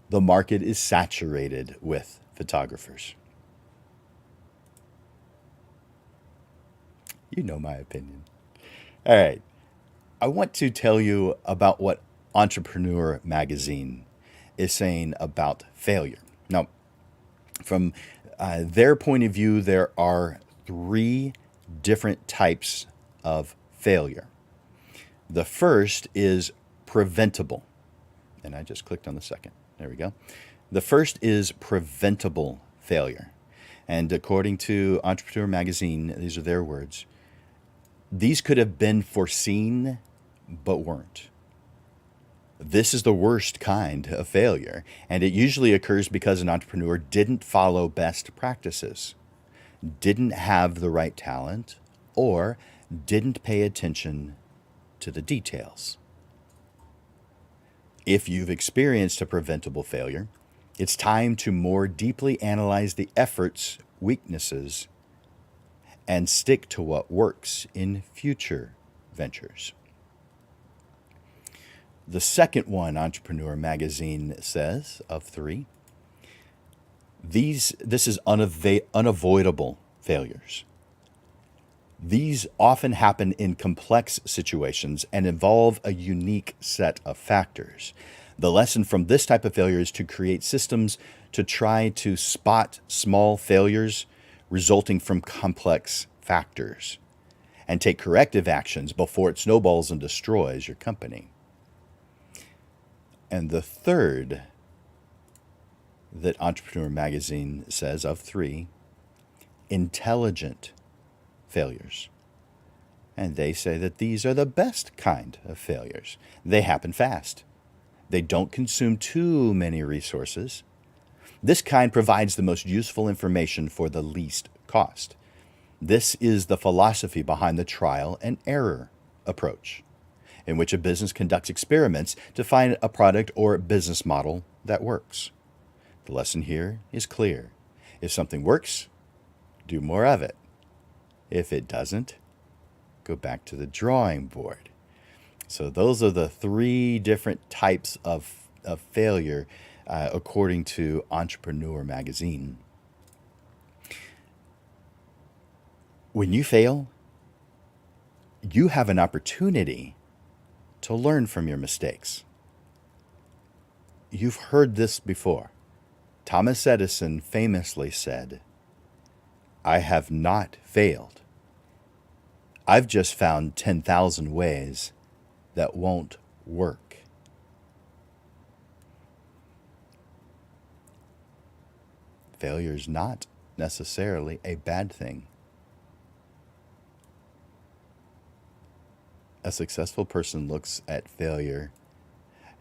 Speaker 1: the market is saturated with photographers. You know my opinion. All right. I want to tell you about what Entrepreneur Magazine is saying about failure. Now, From their point of view, there are three different types of failure. The first is preventable. And I just clicked on the second. There we go. The first is preventable failure. And according to Entrepreneur Magazine, these are their words, these could have been foreseen, but weren't. This is the worst kind of failure, and it usually occurs because an entrepreneur didn't follow best practices, didn't have the right talent, or didn't pay attention to the details. If you've experienced a preventable failure, it's time to more deeply analyze the efforts, weaknesses, and stick to what works in future ventures. The second one, Entrepreneur Magazine says, of three, this is unavoidable failures. These often happen in complex situations and involve a unique set of factors. The lesson from this type of failure is to create systems to try to spot small failures resulting from complex factors and take corrective actions before it snowballs and destroys your company. And the third that Entrepreneur Magazine says of three, intelligent failures. And they say that these are the best kind of failures. They happen fast. They don't consume too many resources. This kind provides the most useful information for the least cost. This is the philosophy behind the trial and error approach, in which a business conducts experiments to find a product or business model that works. The lesson here is clear. If something works, do more of it. If it doesn't, go back to the drawing board. So those are the three different types of failure according to Entrepreneur Magazine. When you fail, you have an opportunity to learn from your mistakes. You've heard this before. Thomas Edison famously said, "I have not failed. I've just found 10,000 ways that won't work." Failure is not necessarily a bad thing. A successful person looks at failure,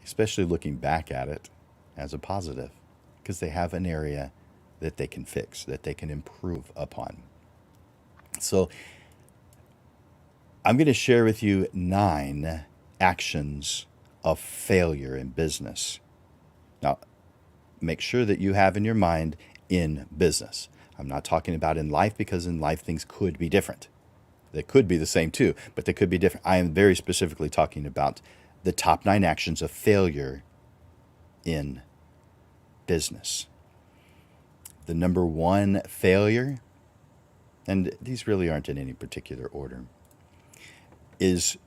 Speaker 1: especially looking back at it, as a positive, because they have an area that they can fix, that they can improve upon. So I'm going to share with you 9 actions of failure in business. Now, make sure that you have in your mind in business. I'm not talking about in life, because in life things could be different. They could be the same too, but they could be different. I am very specifically talking about the top 9 actions of failure in business. The number 1 failure, and these really aren't in any particular order, is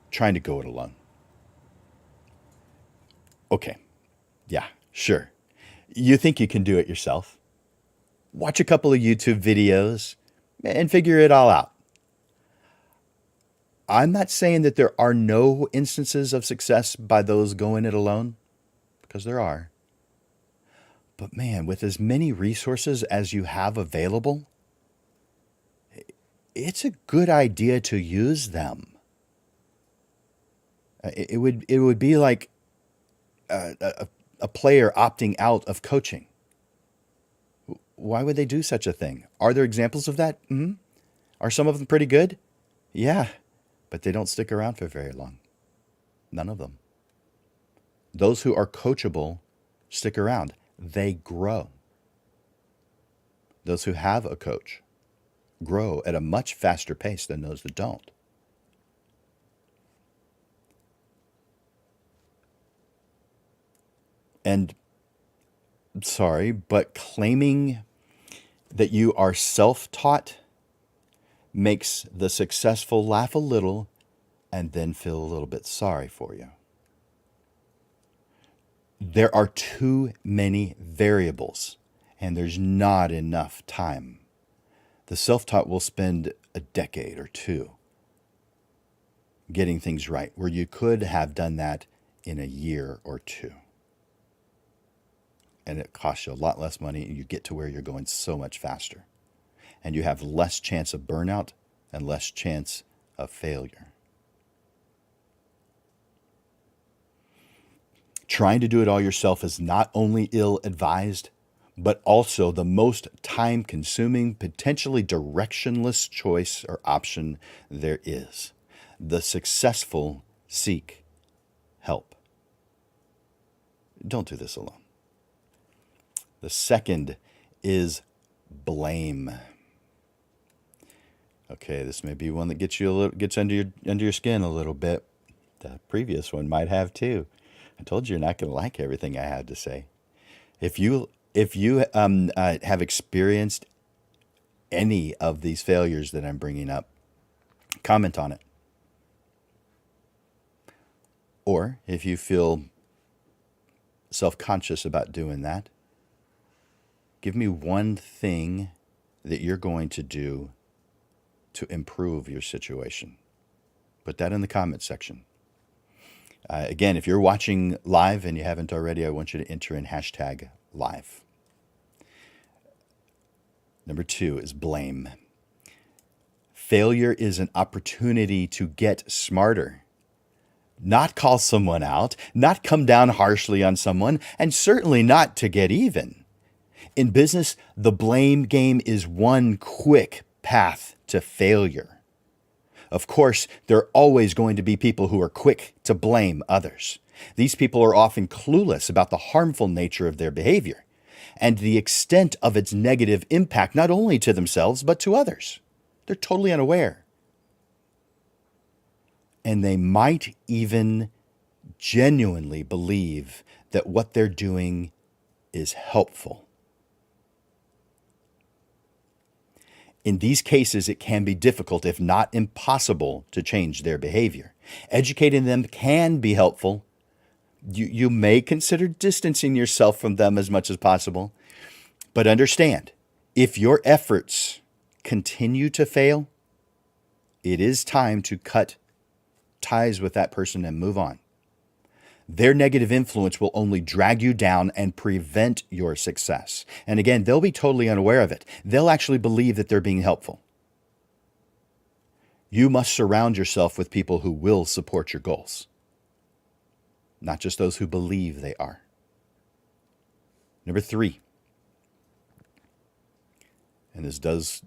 Speaker 1: trying to go it alone. Okay, yeah, sure. You think you can do it yourself. Watch a couple of YouTube videos and figure it all out. I'm not saying that there are no instances of success by those going it alone, because there are. But man, with as many resources as you have available, it's a good idea to use them. It would be like a player opting out of coaching. Why would they do such a thing? Are there examples of that? Mm-hmm. Are some of them pretty good? Yeah, but they don't stick around for very long. None of them. Those who are coachable stick around. They grow. Those who have a coach grow at a much faster pace than those that don't. And sorry, but claiming that you are self-taught makes the successful laugh a little and then feel a little bit sorry for you. There are too many variables and there's not enough time. The self-taught will spend a decade or two getting things right, where you could have done that in a year or two. And it costs you a lot less money, and you get to where you're going so much faster. And you have less chance of burnout and less chance of failure. Trying to do it all yourself is not only ill-advised, but also the most time-consuming, potentially directionless choice or option there is. The successful seek help. Don't do this alone. The second is blame. Okay, this may be one that gets under your skin a little bit. The previous one might have too. I told you you're not going to like everything I had to say. If you have experienced any of these failures that I'm bringing up, comment on it. Or if you feel self-conscious about doing that, give me one thing that you're going to do to improve your situation. Put that in the comment section. Again, if you're watching live and you haven't already, I want you to enter in hashtag live. Number 2 is blame. Failure is an opportunity to get smarter. Not call someone out, not come down harshly on someone, and certainly not to get even. In business, the blame game is one quick path to failure. Of course, there are always going to be people who are quick to blame others. These people are often clueless about the harmful nature of their behavior and the extent of its negative impact, not only to themselves, but to others. They're totally unaware. And they might even genuinely believe that what they're doing is helpful. In these cases, it can be difficult, if not impossible, to change their behavior. Educating them can be helpful. You may consider distancing yourself from them as much as possible. But understand, if your efforts continue to fail, it is time to cut ties with that person and move on. Their negative influence will only drag you down and prevent your success. And again, they'll be totally unaware of it. They'll actually believe that they're being helpful. You must surround yourself with people who will support your goals, not just those who believe they are. Number 3, and this does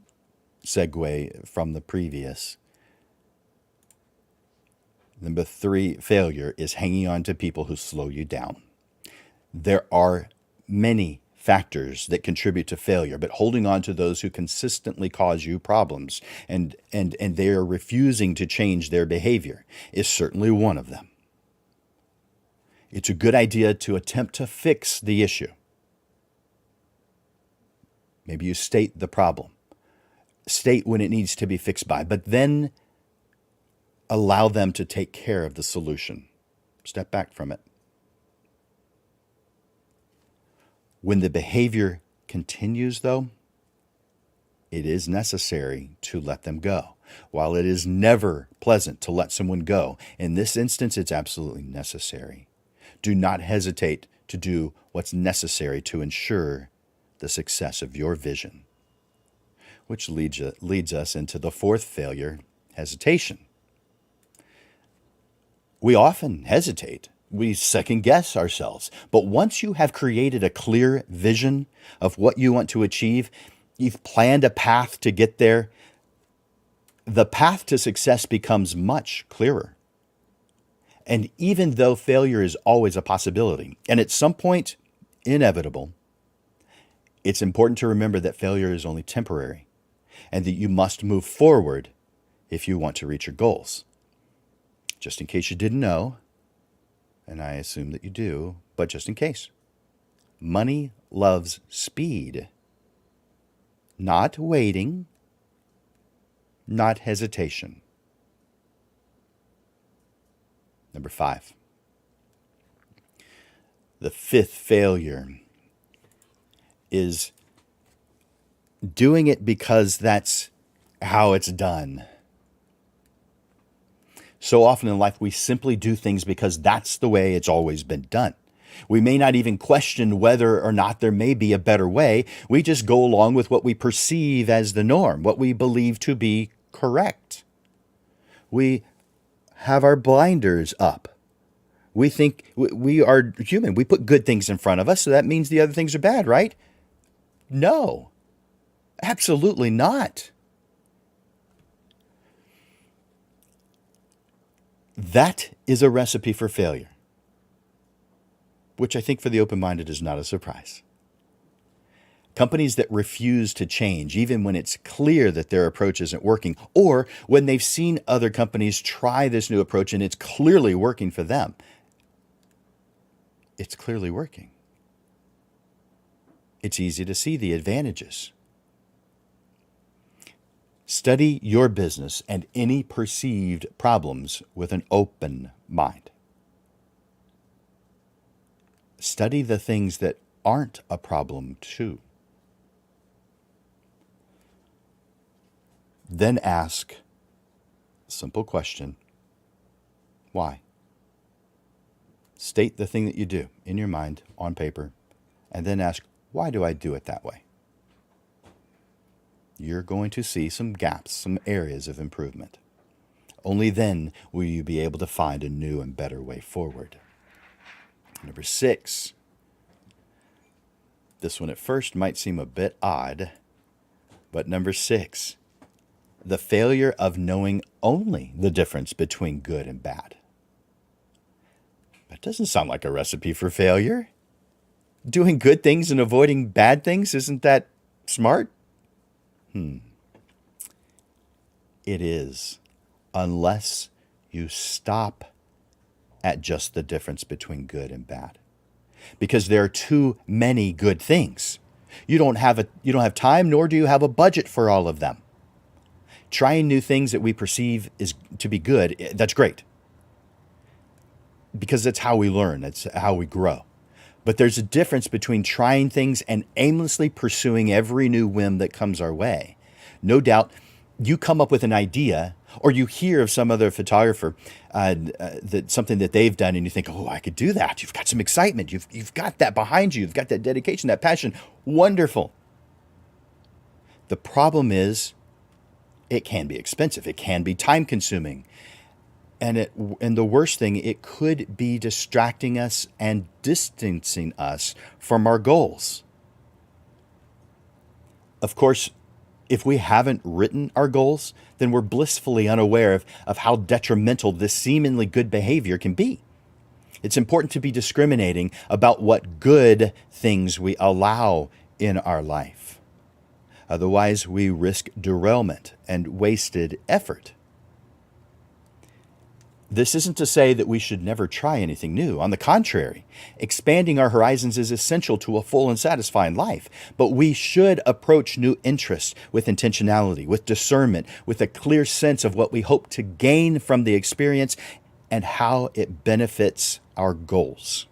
Speaker 1: segue from the previous. Number 3 failure is hanging on to people who slow you down. There are many factors that contribute to failure, but holding on to those who consistently cause you problems and they are refusing to change their behavior is certainly one of them. It's a good idea to attempt to fix the issue. Maybe you state the problem, state when it needs to be fixed by, but then allow them to take care of the solution. Step back from it. When the behavior continues, though, it is necessary to let them go. While it is never pleasant to let someone go, in this instance, it's absolutely necessary. Do not hesitate to do what's necessary to ensure the success of your vision. Which leads us into the 4th failure, hesitation. We often hesitate. We second guess ourselves. But once you have created a clear vision of what you want to achieve, you've planned a path to get there, the path to success becomes much clearer. And even though failure is always a possibility, and at some point inevitable, it's important to remember that failure is only temporary and that you must move forward if you want to reach your goals. Just in case you didn't know, and I assume that you do, but just in case, money loves speed, not waiting, not hesitation. Number 5. The 5th failure is doing it because that's how it's done. So often in life, we simply do things because that's the way it's always been done. We may not even question whether or not there may be a better way. We just go along with what we perceive as the norm, what we believe to be correct. We have our blinders up. We think we are human. We put good things in front of us, so that means the other things are bad, right? No, absolutely not. That is a recipe for failure, which I think for the open-minded is not a surprise. Companies that refuse to change, even when it's clear that their approach isn't working, or when they've seen other companies try this new approach and it's clearly working for them. It's clearly working. It's easy to see the advantages. Study your business and any perceived problems with an open mind. Study the things that aren't a problem too. Then ask a simple question: why? State the thing that you do in your mind on paper, and then ask, why do I do it that way? You're going to see some gaps, some areas of improvement. Only then will you be able to find a new and better way forward. Number 6. This one at first might seem a bit odd, but number 6, the failure of knowing only the difference between good and bad. That doesn't sound like a recipe for failure. Doing good things and avoiding bad things, isn't that smart? It is, unless you stop at just the difference between good and bad. Because there are too many good things. You don't have time, nor do you have a budget for all of them. Trying new things that we perceive is to be good, that's great. Because that's how we learn, that's how we grow. But there's a difference between trying things and aimlessly pursuing every new whim that comes our way. No doubt, you come up with an idea, or you hear of some other photographer, that something that they've done, and you think, oh, I could do that. You've got some excitement. You've got that behind you. You've got that dedication, that passion. Wonderful. The problem is, it can be expensive. It can be time-consuming. And the worst thing, it could be distracting us and distancing us from our goals. Of course, if we haven't written our goals, then we're blissfully unaware of how detrimental this seemingly good behavior can be. It's important to be discriminating about what good things we allow in our life. Otherwise, we risk derailment and wasted effort. This isn't to say that we should never try anything new. On the contrary, expanding our horizons is essential to a full and satisfying life. But we should approach new interests with intentionality, with discernment, with a clear sense of what we hope to gain from the experience and how it benefits our goals.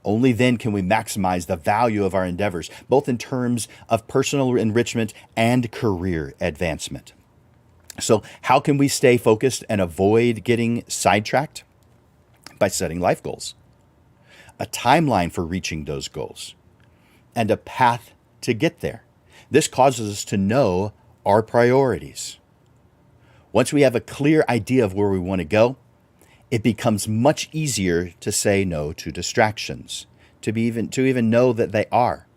Speaker 1: Only then can we maximize the value of our endeavors, both in terms of personal enrichment and career advancement. So how can we stay focused and avoid getting sidetracked? By setting life goals, a timeline for reaching those goals, and a path to get there. This causes us to know our priorities. Once we have a clear idea of where we want to go, it becomes much easier to say no to distractions, to even know that they are.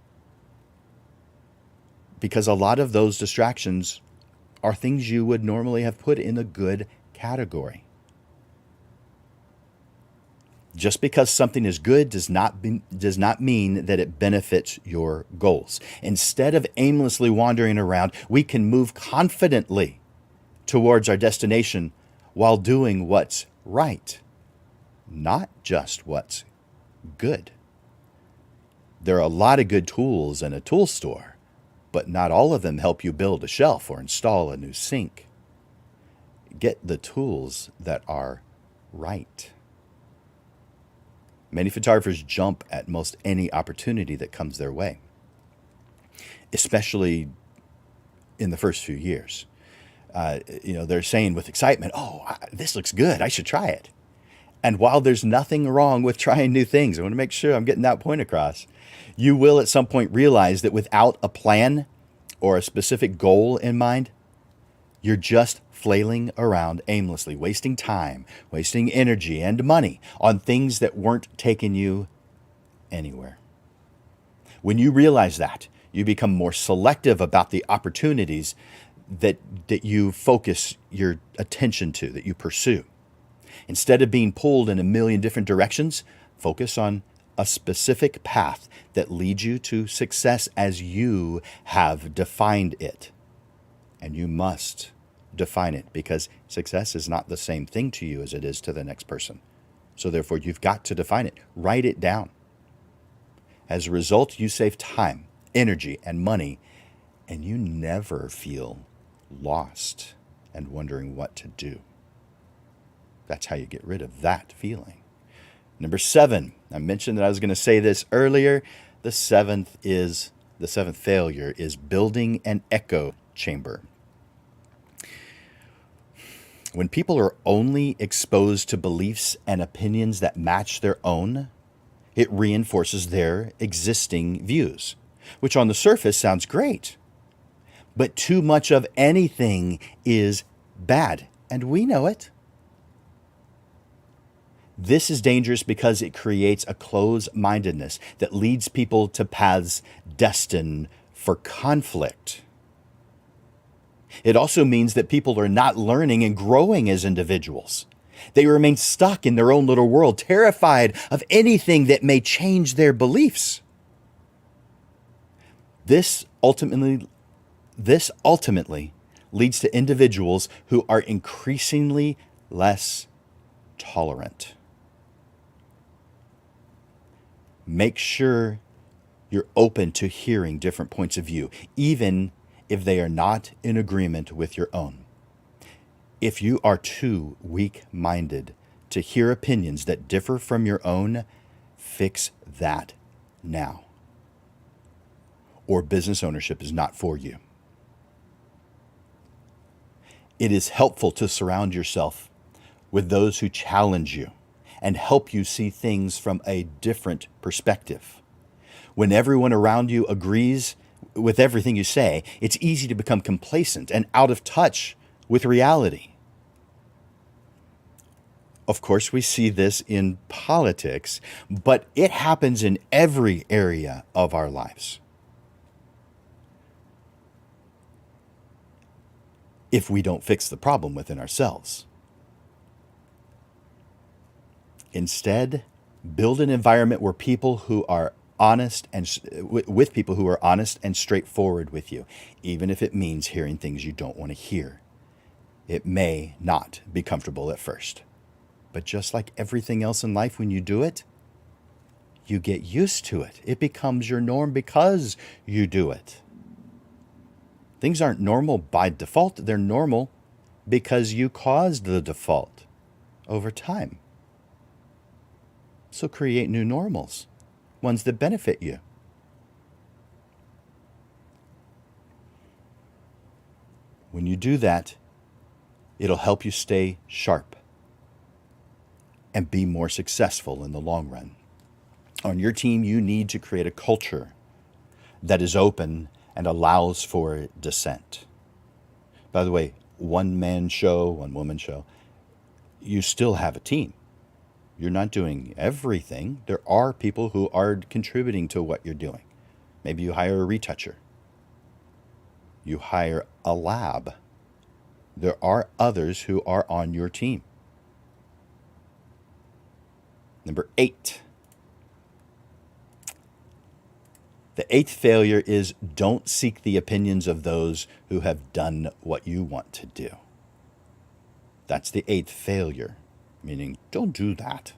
Speaker 1: Because a lot of those distractions are things you would normally have put in the good category. Just because something is good does not mean that it benefits your goals. Instead of aimlessly wandering around, we can move confidently towards our destination while doing what's right, not just what's good. There are a lot of good tools in a tool store, but not all of them help you build a shelf or install a new sink. Get the tools that are right. Many photographers jump at most any opportunity that comes their way. especially in the first few years. They're saying with excitement, oh, this looks good. I should try it. And while there's nothing wrong with trying new things, I want to make sure I'm getting that point across. You will at some point realize that without a plan or a specific goal in mind, you're just flailing around aimlessly, wasting time, wasting energy and money on things that weren't taking you anywhere. When you realize that, you become more selective about the opportunities that you focus your attention to, that you pursue. Instead of being pulled in a million different directions, focus on a specific path that leads you to success as you have defined it. And you must define it, because success is not the same thing to you as it is to the next person. So therefore, you've got to define it. Write it down. As a result, you save time, energy, and money, and you never feel lost and wondering what to do. That's how you get rid of that feeling. Number 7, I mentioned that I was going to say this earlier. The seventh failure is building an echo chamber. When people are only exposed to beliefs and opinions that match their own, it reinforces their existing views, which on the surface sounds great. But too much of anything is bad, and we know it. This is dangerous because it creates a closed-mindedness that leads people to paths destined for conflict. It also means that people are not learning and growing as individuals. They remain stuck in their own little world, terrified of anything that may change their beliefs. This ultimately leads to individuals who are increasingly less tolerant. Make sure you're open to hearing different points of view, even if they are not in agreement with your own. If you are too weak-minded to hear opinions that differ from your own, fix that now. Or business ownership is not for you. It is helpful to surround yourself with those who challenge you and help you see things from a different perspective. When everyone around you agrees with everything you say, it's easy to become complacent and out of touch with reality. Of course, we see this in politics, but it happens in every area of our lives. If we don't fix the problem within ourselves. Instead, build an environment where people who are honest and with people who are honest and straightforward with you, even if it means hearing things you don't want to hear. It may not be comfortable at first, but just like everything else in life, when you do it, you get used to it. It becomes your norm because you do it. Things aren't normal by default. They're normal because you caused the default over time. So create new normals, ones that benefit you. When you do that, it'll help you stay sharp and be more successful in the long run. On your team, you need to create a culture that is open and allows for dissent. By the way, one-man show, one-woman show, you still have a team. You're not doing everything. There are people who are contributing to what you're doing. Maybe you hire a retoucher. You hire a lab. There are others who are on your team. Number 8. The 8th failure is don't seek the opinions of those who have done what you want to do. That's the 8th failure, meaning don't do that.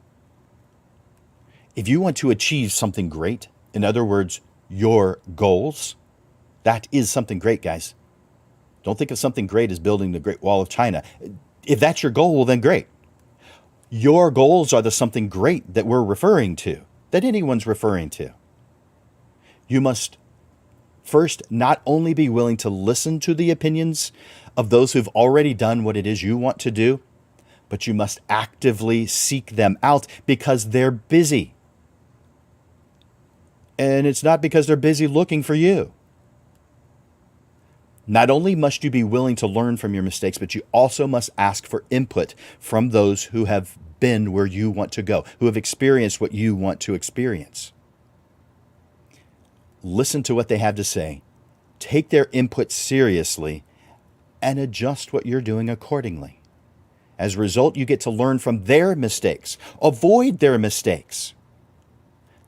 Speaker 1: If you want to achieve something great, in other words, your goals, that is something great, guys. Don't think of something great as building the Great Wall of China. If that's your goal, well, then great. Your goals are the something great that we're referring to, that anyone's referring to. You must First, not only be willing to listen to the opinions of those who've already done what it is you want to do, but you must actively seek them out because they're busy. And it's not because they're busy looking for you. Not only must you be willing to learn from your mistakes, but you also must ask for input from those who have been where you want to go, who have experienced what you want to experience. Listen to what they have to say, take their input seriously, and adjust what you're doing accordingly. As a result, you get to learn from their mistakes, avoid their mistakes.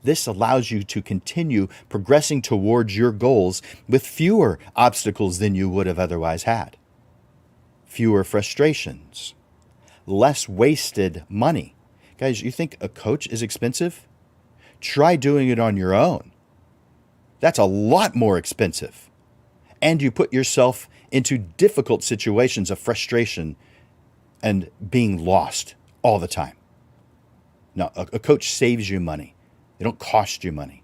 Speaker 1: This allows you to continue progressing towards your goals with fewer obstacles than you would have otherwise had. Fewer frustrations, less wasted money. Guys, you think a coach is expensive? Try doing it on your own. That's a lot more expensive. And you put yourself into difficult situations of frustration and being lost all the time. Now, a coach saves you money. They don't cost you money.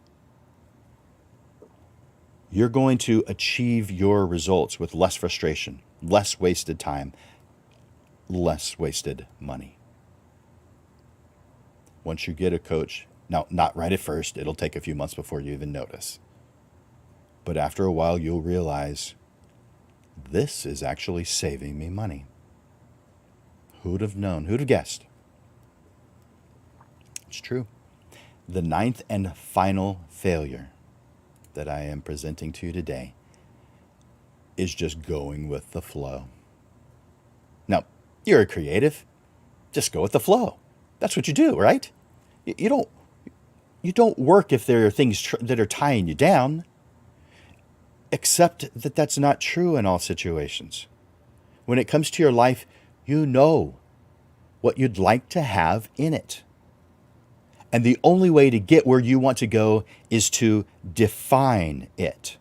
Speaker 1: You're going to achieve your results with less frustration, less wasted time, less wasted money. Once you get a coach, now, not right at first, it'll take a few months before you even notice. But after a while, you'll realize this is actually saving me money. Who'd have known? Who'd have guessed? It's true. The ninth and final failure that I am presenting to you today is just going with the flow. Now, you're a creative. Just go with the flow. That's what you do, right? You don't work if there are things that are tying you down. Except that that's not true in all situations. When it comes to your life, you know what you'd like to have in it. And the only way to get where you want to go is to define it.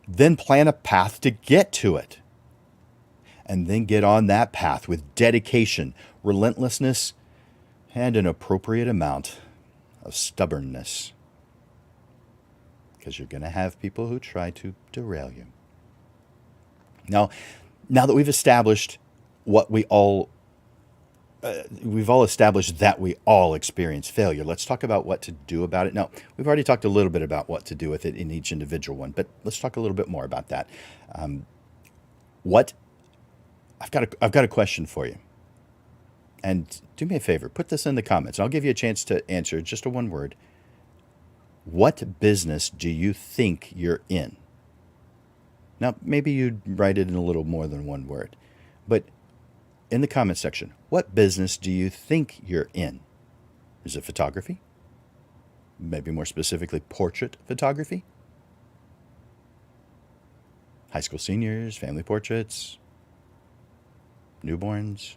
Speaker 1: Then plan a path to get to it. And then get on that path with dedication, relentlessness, and an appropriate amount of stubbornness. Because you're going to have people who try to derail you. Now that we've established what we've all established that we all experience failure. Let's talk about what to do about it. Now, we've already talked a little bit about what to do with it in each individual one, but let's talk a little bit more about that. I've got a question for you. And do me a favor, put this in the comments. I'll give you a chance to answer just a one word. What business do you think you're in? Now, maybe you'd write it in a little more than one word, but in the comment section, what business do you think you're in? Is it photography? Maybe more specifically, portrait photography? High school seniors, family portraits, newborns,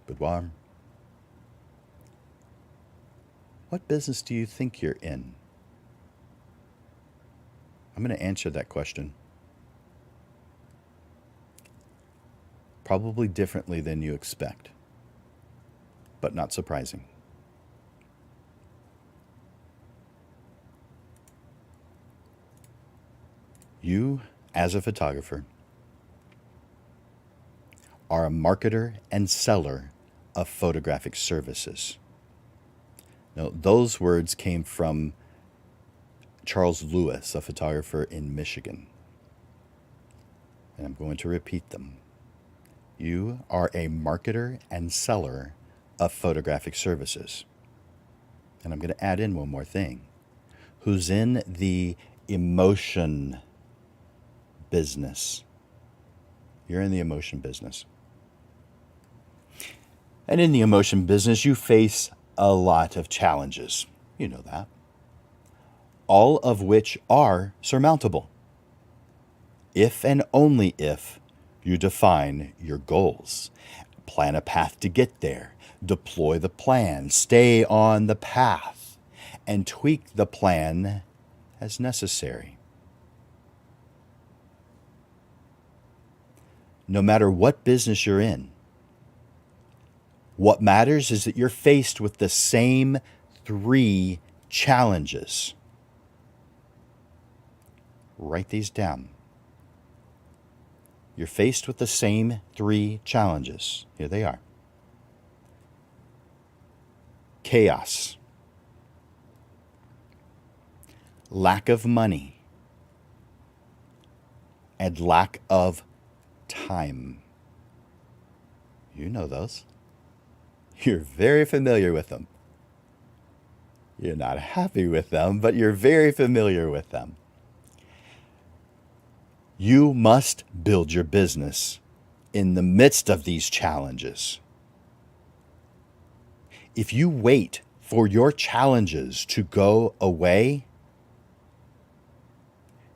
Speaker 1: boudoir. What business do you think you're in? I'm going to answer that question probably differently than you expect, but not surprising. You, as a photographer, are a marketer and seller of photographic services. Now, those words came from Charles Lewis, a photographer in Michigan. And I'm going to repeat them. You are a marketer and seller of photographic services. And I'm going to add in one more thing. Who's in the emotion business. You're in the emotion business. And in the emotion business, you face a lot of challenges. You know that. All of which are surmountable. If and only if you define your goals, plan a path to get there, deploy the plan, stay on the path, and tweak the plan as necessary. No matter what business you're in, what matters is that you're faced with the same 3 challenges. write these down. You're faced with the same 3 challenges. Here they are. Chaos, lack of money, and lack of time. You know those. You're very familiar with them. You're not happy with them, but you're very familiar with them. You must build your business in the midst of these challenges. If you wait for your challenges to go away,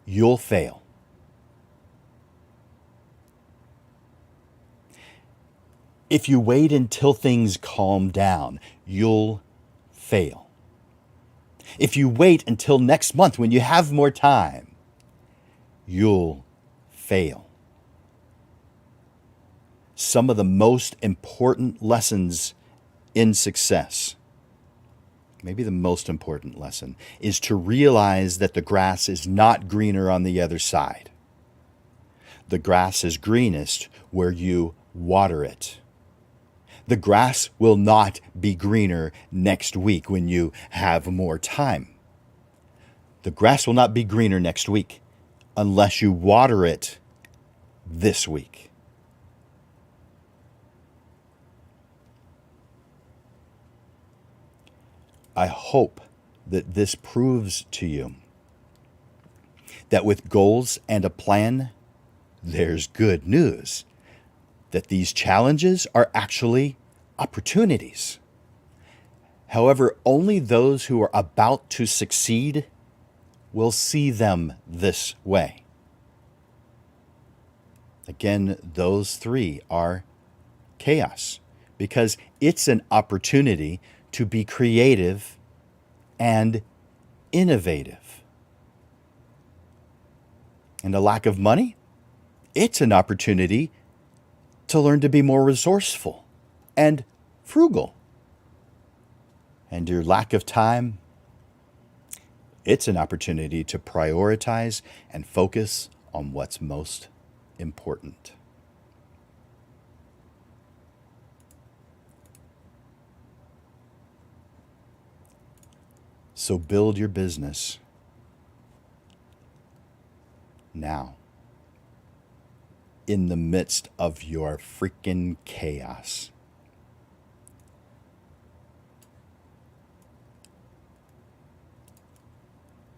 Speaker 1: you'll fail. If you wait until things calm down, you'll fail. If you wait until next month when you have more time, you'll fail. Some of the most important lessons in success, maybe the most important lesson, is to realize that the grass is not greener on the other side. The grass is greenest where you water it. The grass will not be greener next week when you have more time. The grass will not be greener next week unless you water it this week. I hope that this proves to you that with goals and a plan, there's good news. That these challenges are actually opportunities. However, only those who are about to succeed will see them this way. Again, those 3 are chaos, because it's an opportunity to be creative and innovative. And a lack of money, it's an opportunity to learn to be more resourceful and frugal. And your lack of time, it's an opportunity to prioritize and focus on what's most important. So build your business now, in the midst of your freaking chaos.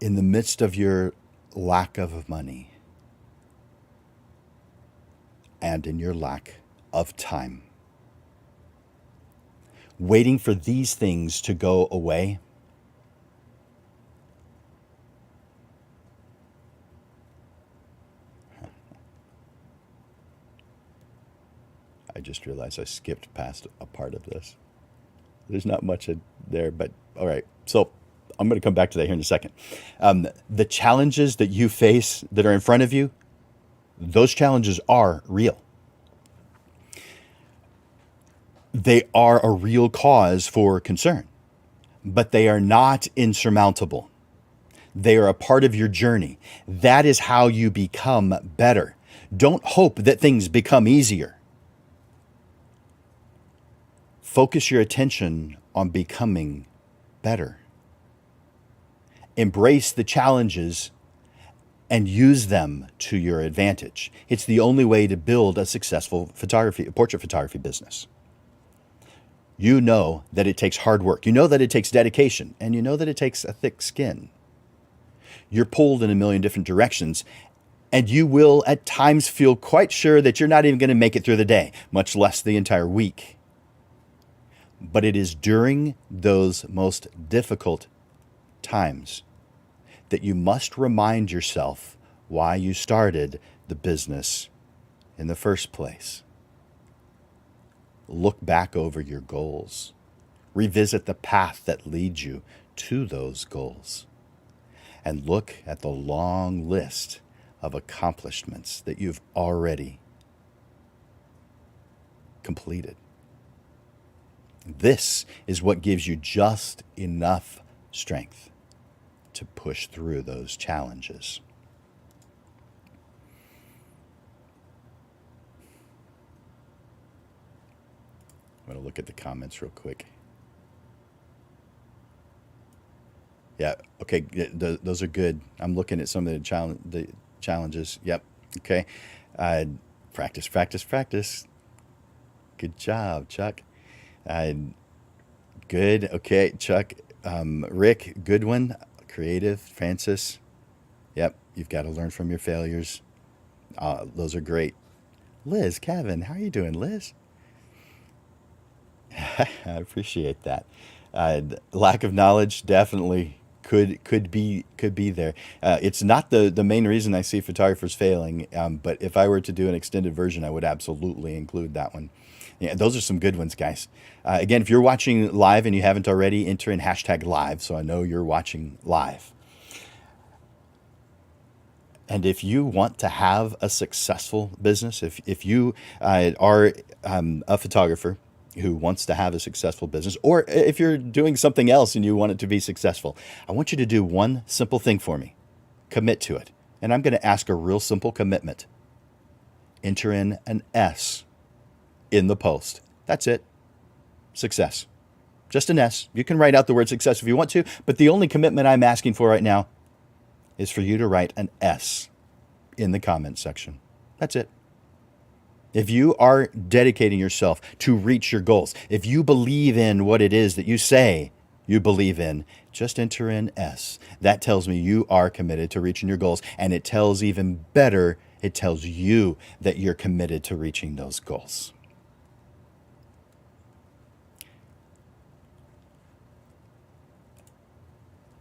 Speaker 1: In the midst of your lack of money and in your lack of time. Waiting for these things to go away I just realized I skipped past a part of this. There's not much there, but all right. So I'm going to come back to that here in a second. The challenges that you face that are in front of you, those challenges are real. They are a real cause for concern, but they are not insurmountable. They are a part of your journey. That is how you become better. Don't hope that things become easier. Focus your attention on becoming better. Embrace the challenges and use them to your advantage. It's the only way to build a successful portrait photography business. You know that it takes hard work. You know that it takes dedication, and you know that it takes a thick skin. You're pulled in a million different directions, and you will at times feel quite sure that you're not even going to make it through the day, much less the entire week. But it is during those most difficult times that you must remind yourself why you started the business in the first place. Look back over your goals. Revisit the path that leads you to those goals. And look at the long list of accomplishments that you've already completed. This is what gives you just enough strength to push through those challenges. I'm going to look at the comments real quick. Yeah. Okay. Those are good. I'm looking at some of the challenges. Yep. Okay. Uh, practice, practice, practice. Good job, Chuck. Uh, good. Okay, Chuck. Rick, good one. Creative. Francis. Yep. You've got to learn from your failures. Those are great. Liz, Kevin, how are you doing, Liz? I appreciate that. Lack of knowledge definitely could be there. It's not the main reason I see photographers failing, but if I were to do an extended version, I would absolutely include that one. Yeah, those are some good ones, guys. Again, if you're watching live and you haven't already, enter in hashtag live so I know you're watching live. And if you want to have a successful business, if you are a photographer who wants to have a successful business, or if you're doing something else and you want it to be successful, I want you to do one simple thing for me. Commit to it. And I'm going to ask a real simple commitment. Enter in an S in the post. That's it. Success. Just an S. You can write out the word success if you want to, but the only commitment I'm asking for right now is for you to write an S in the comments section. That's it. If you are dedicating yourself to reach your goals, if you believe in what it is that you say you believe in, just enter in S. That tells me you are committed to reaching your goals, and it tells even better, it tells you that you're committed to reaching those goals.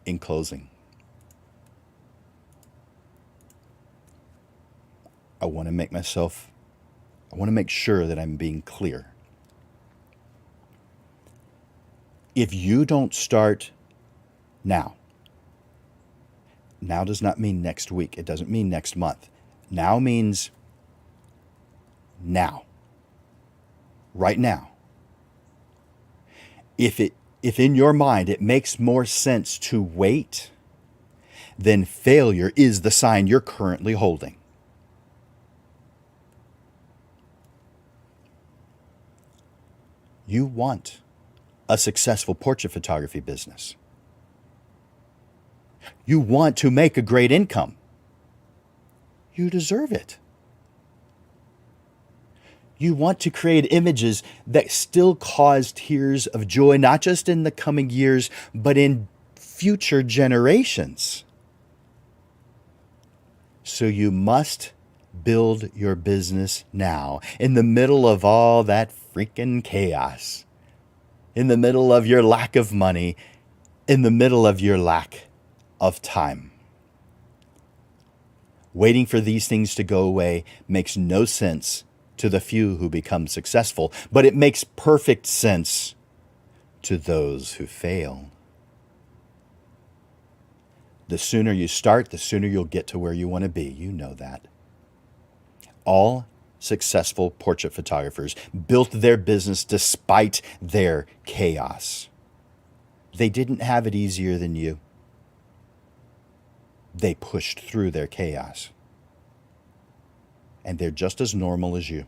Speaker 1: In closing, I want to make sure that I'm being clear. If you don't start now does not mean next week. It doesn't mean next month. Now means now. Right now. If in your mind it makes more sense to wait, then failure is the sign you're currently holding. You want a successful portrait photography business. You want to make a great income. You deserve it. You want to create images that still cause tears of joy, not just in the coming years, but in future generations. So you must build your business now, in the middle of all that freaking chaos, in the middle of your lack of money, in the middle of your lack of time. Waiting for these things to go away makes no sense to the few who become successful, but it makes perfect sense to those who fail. The sooner you start, the sooner you'll get to where you want to be. You know that. All successful portrait photographers built their business despite their chaos. They didn't have it easier than you. They pushed through their chaos. And they're just as normal as you.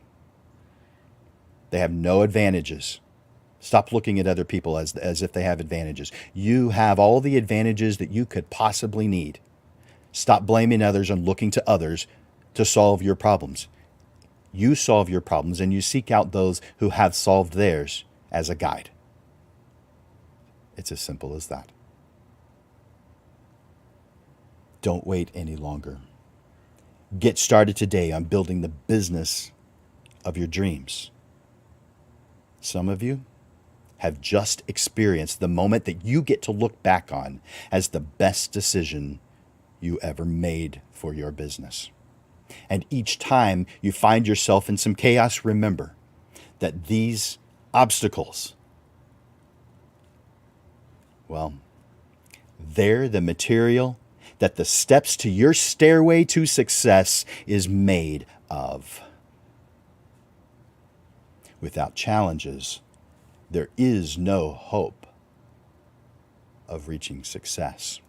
Speaker 1: They have no advantages. Stop looking at other people as if they have advantages. You have all the advantages that you could possibly need. Stop blaming others and looking to others to solve your problems. You solve your problems and you seek out those who have solved theirs as a guide. It's as simple as that. Don't wait any longer. Get started today on building the business of your dreams. Some of you have just experienced the moment that you get to look back on as the best decision you ever made for your business. And each time you find yourself in some chaos, remember that these obstacles, well, they're the material that the steps to your stairway to success is made of. Without challenges, there is no hope of reaching success.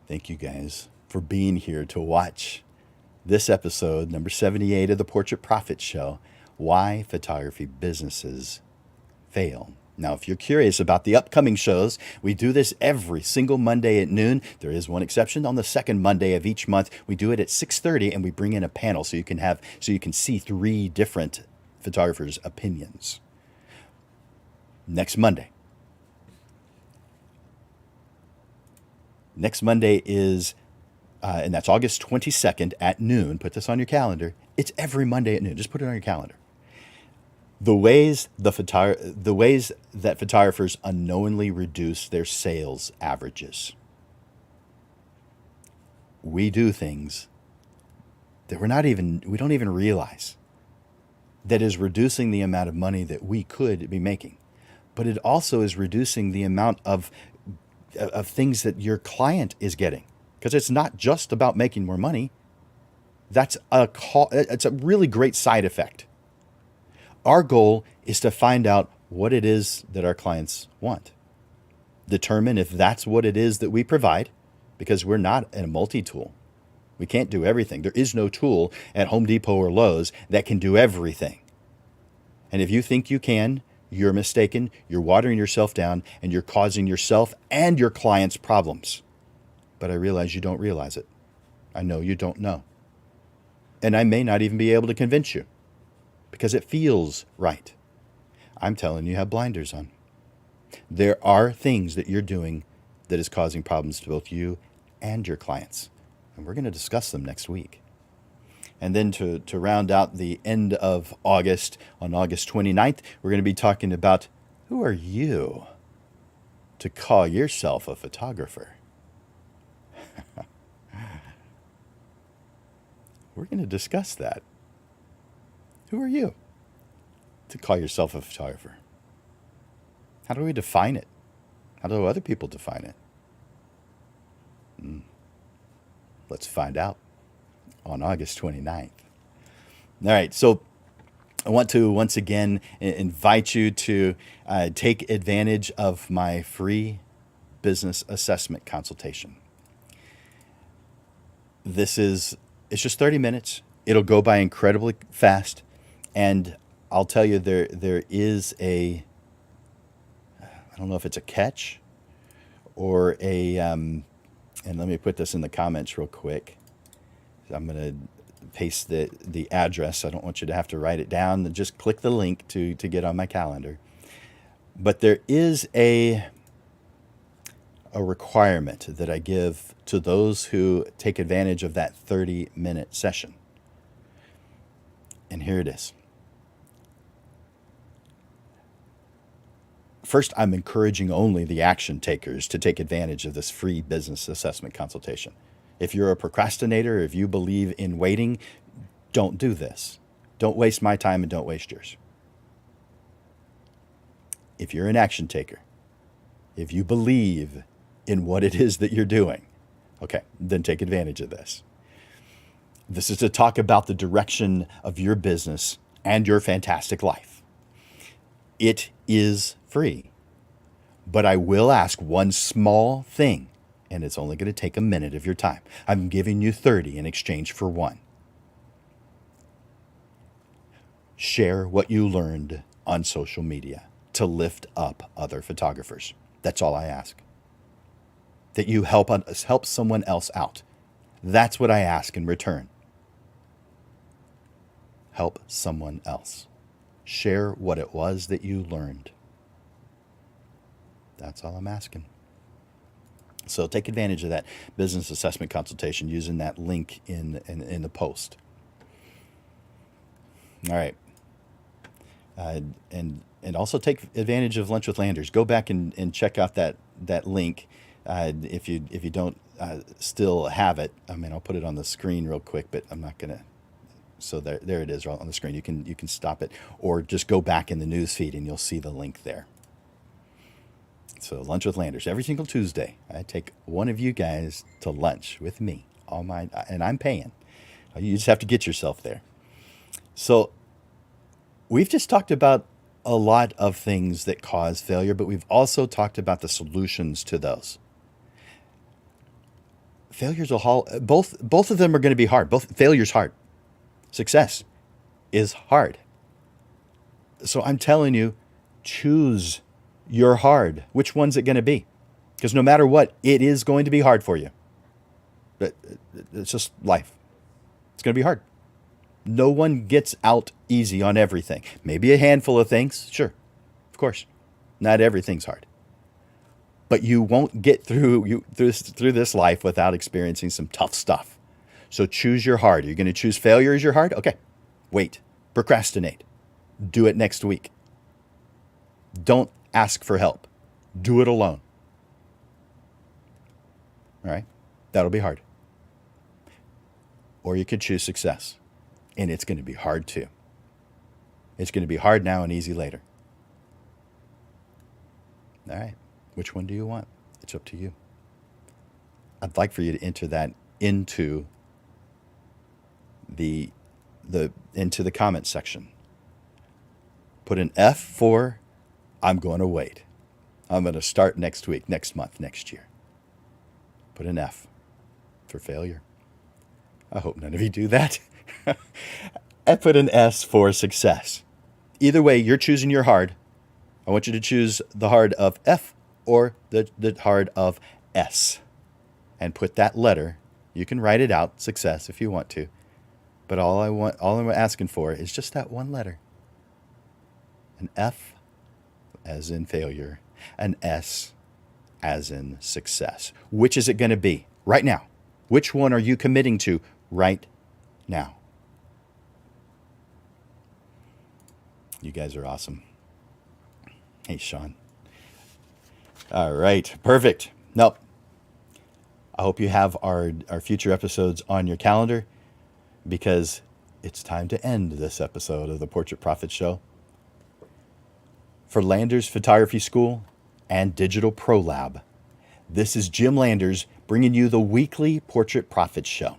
Speaker 1: Thank you guys for being here to watch this episode, number 78 of the Portrait Profit Show. why photography businesses fail. Now, if you're curious about the upcoming shows, we do this every single Monday at noon. There is one exception. On the second Monday of each month, we do it at 6:30, and we bring in a panel so you can see three different photographers' opinions. Next Monday. Next Monday is, and that's August 22nd at noon. Put this on your calendar. It's every Monday at noon. Just put it on your calendar. The ways that photographers unknowingly reduce their sales averages. We do things that we don't even realize that is reducing the amount of money that we could be making. But it also is reducing the amount of things that your client is getting. Because it's not just about making more money. It's a really great side effect. Our goal is to find out what it is that our clients want. Determine if that's what it is that we provide, because we're not a multi-tool. We can't do everything. There is no tool at Home Depot or Lowe's that can do everything. And if you think you can, you're mistaken. You're watering yourself down, and you're causing yourself and your clients problems. But I realize you don't realize it. I know you don't know. And I may not even be able to convince you, because it feels right. I'm telling you have blinders on. There are things that you're doing that is causing problems to both you and your clients. And we're going to discuss them next week. And then to round out the end of August, on August 29th, we're going to be talking about, who are you to call yourself a photographer? We're going to discuss that. Who are you to call yourself a photographer? How do we define it? How do other people define it? Let's find out on August 29th. All right, so I want to once again invite you to take advantage of my free business assessment consultation. It's just 30 minutes. It'll go by incredibly fast. And I'll tell you, there is I don't know if it's a catch or and let me put this in the comments real quick. I'm going to paste the address. I don't want you to have to write it down. Just click the link to get on my calendar. But there is a requirement that I give to those who take advantage of that 30-minute session. And here it is. First, I'm encouraging only the action takers to take advantage of this free business assessment consultation. If you're a procrastinator, if you believe in waiting, don't do this. Don't waste my time and don't waste yours. If you're an action taker, if you believe in what it is that you're doing, okay, then take advantage of this. This is to talk about the direction of your business and your fantastic life. It is free, but I will ask one small thing, and it's only going to take a minute of your time. I'm giving you 30 in exchange for one. Share what you learned on social media to lift up other photographers. That's all I ask. That you help someone else out. That's what I ask in return. Help someone else. Share what it was that you learned. That's all I'm asking. So take advantage of that business assessment consultation using that link in the post. All right. And also take advantage of Lunch with Landers. Go back and check out that link. If you don't still have it, I mean, I'll put it on the screen real quick, but I'm not gonna. So there it is on the screen. You can stop it, or just go back in the news feed and you'll see the link there. So Lunch with Landers, every single Tuesday, I take one of you guys to lunch with me. And I'm paying. You just have to get yourself there. So we've just talked about a lot of things that cause failure, but we've also talked about the solutions to those. Failures will both of them are going to be hard. Failure's hard. Success is hard. So I'm telling you, choose your hard. Which one's it going to be? Because no matter what, it is going to be hard for you. It's just life. It's going to be hard. No one gets out easy on everything. Maybe a handful of things, sure, of course. Not everything's hard. But you won't get through this life without experiencing some tough stuff. So choose your hard. You're going to choose failure as your hard? Okay. Wait. Procrastinate. Do it next week. Don't ask for help. Do it alone. All right? That'll be hard. Or you could choose success. And it's going to be hard too. It's going to be hard now and easy later. All right. Which one do you want? It's up to you. I'd like for you to enter that into the comment section. Put an F for I'm going to wait. I'm going to start next week, next month, next year. Put an F for failure. I hope none of you do that. I put an S for success. Either way, you're choosing your hard. I want you to choose the hard of F or the hard of S. And put that letter, you can write it out, success, if you want to. But all I'm asking for is just that one letter. An F as in failure, an S as in success. Which is it going to be right now? Which one are you committing to right now? You guys are awesome. Hey, Sean. All right, perfect. Nope. I hope you have our future episodes on your calendar, because it's time to end this episode of the Portrait Prophet Show. For Landers Photography School and Digital Pro Lab, this is Jim Landers bringing you the weekly Portrait Prophet Show,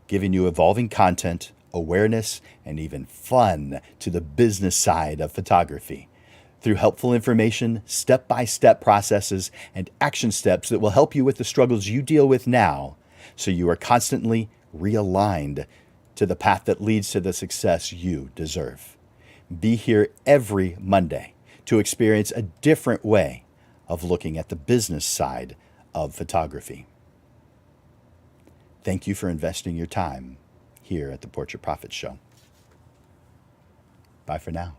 Speaker 1: giving you evolving content, awareness, and even fun to the business side of photography through helpful information, step-by-step processes, and action steps that will help you with the struggles you deal with now, so you are constantly realigned to the path that leads to the success you deserve. Be here every Monday to experience a different way of looking at the business side of photography. Thank you for investing your time here at the Portrait Prophet Show. Bye for now.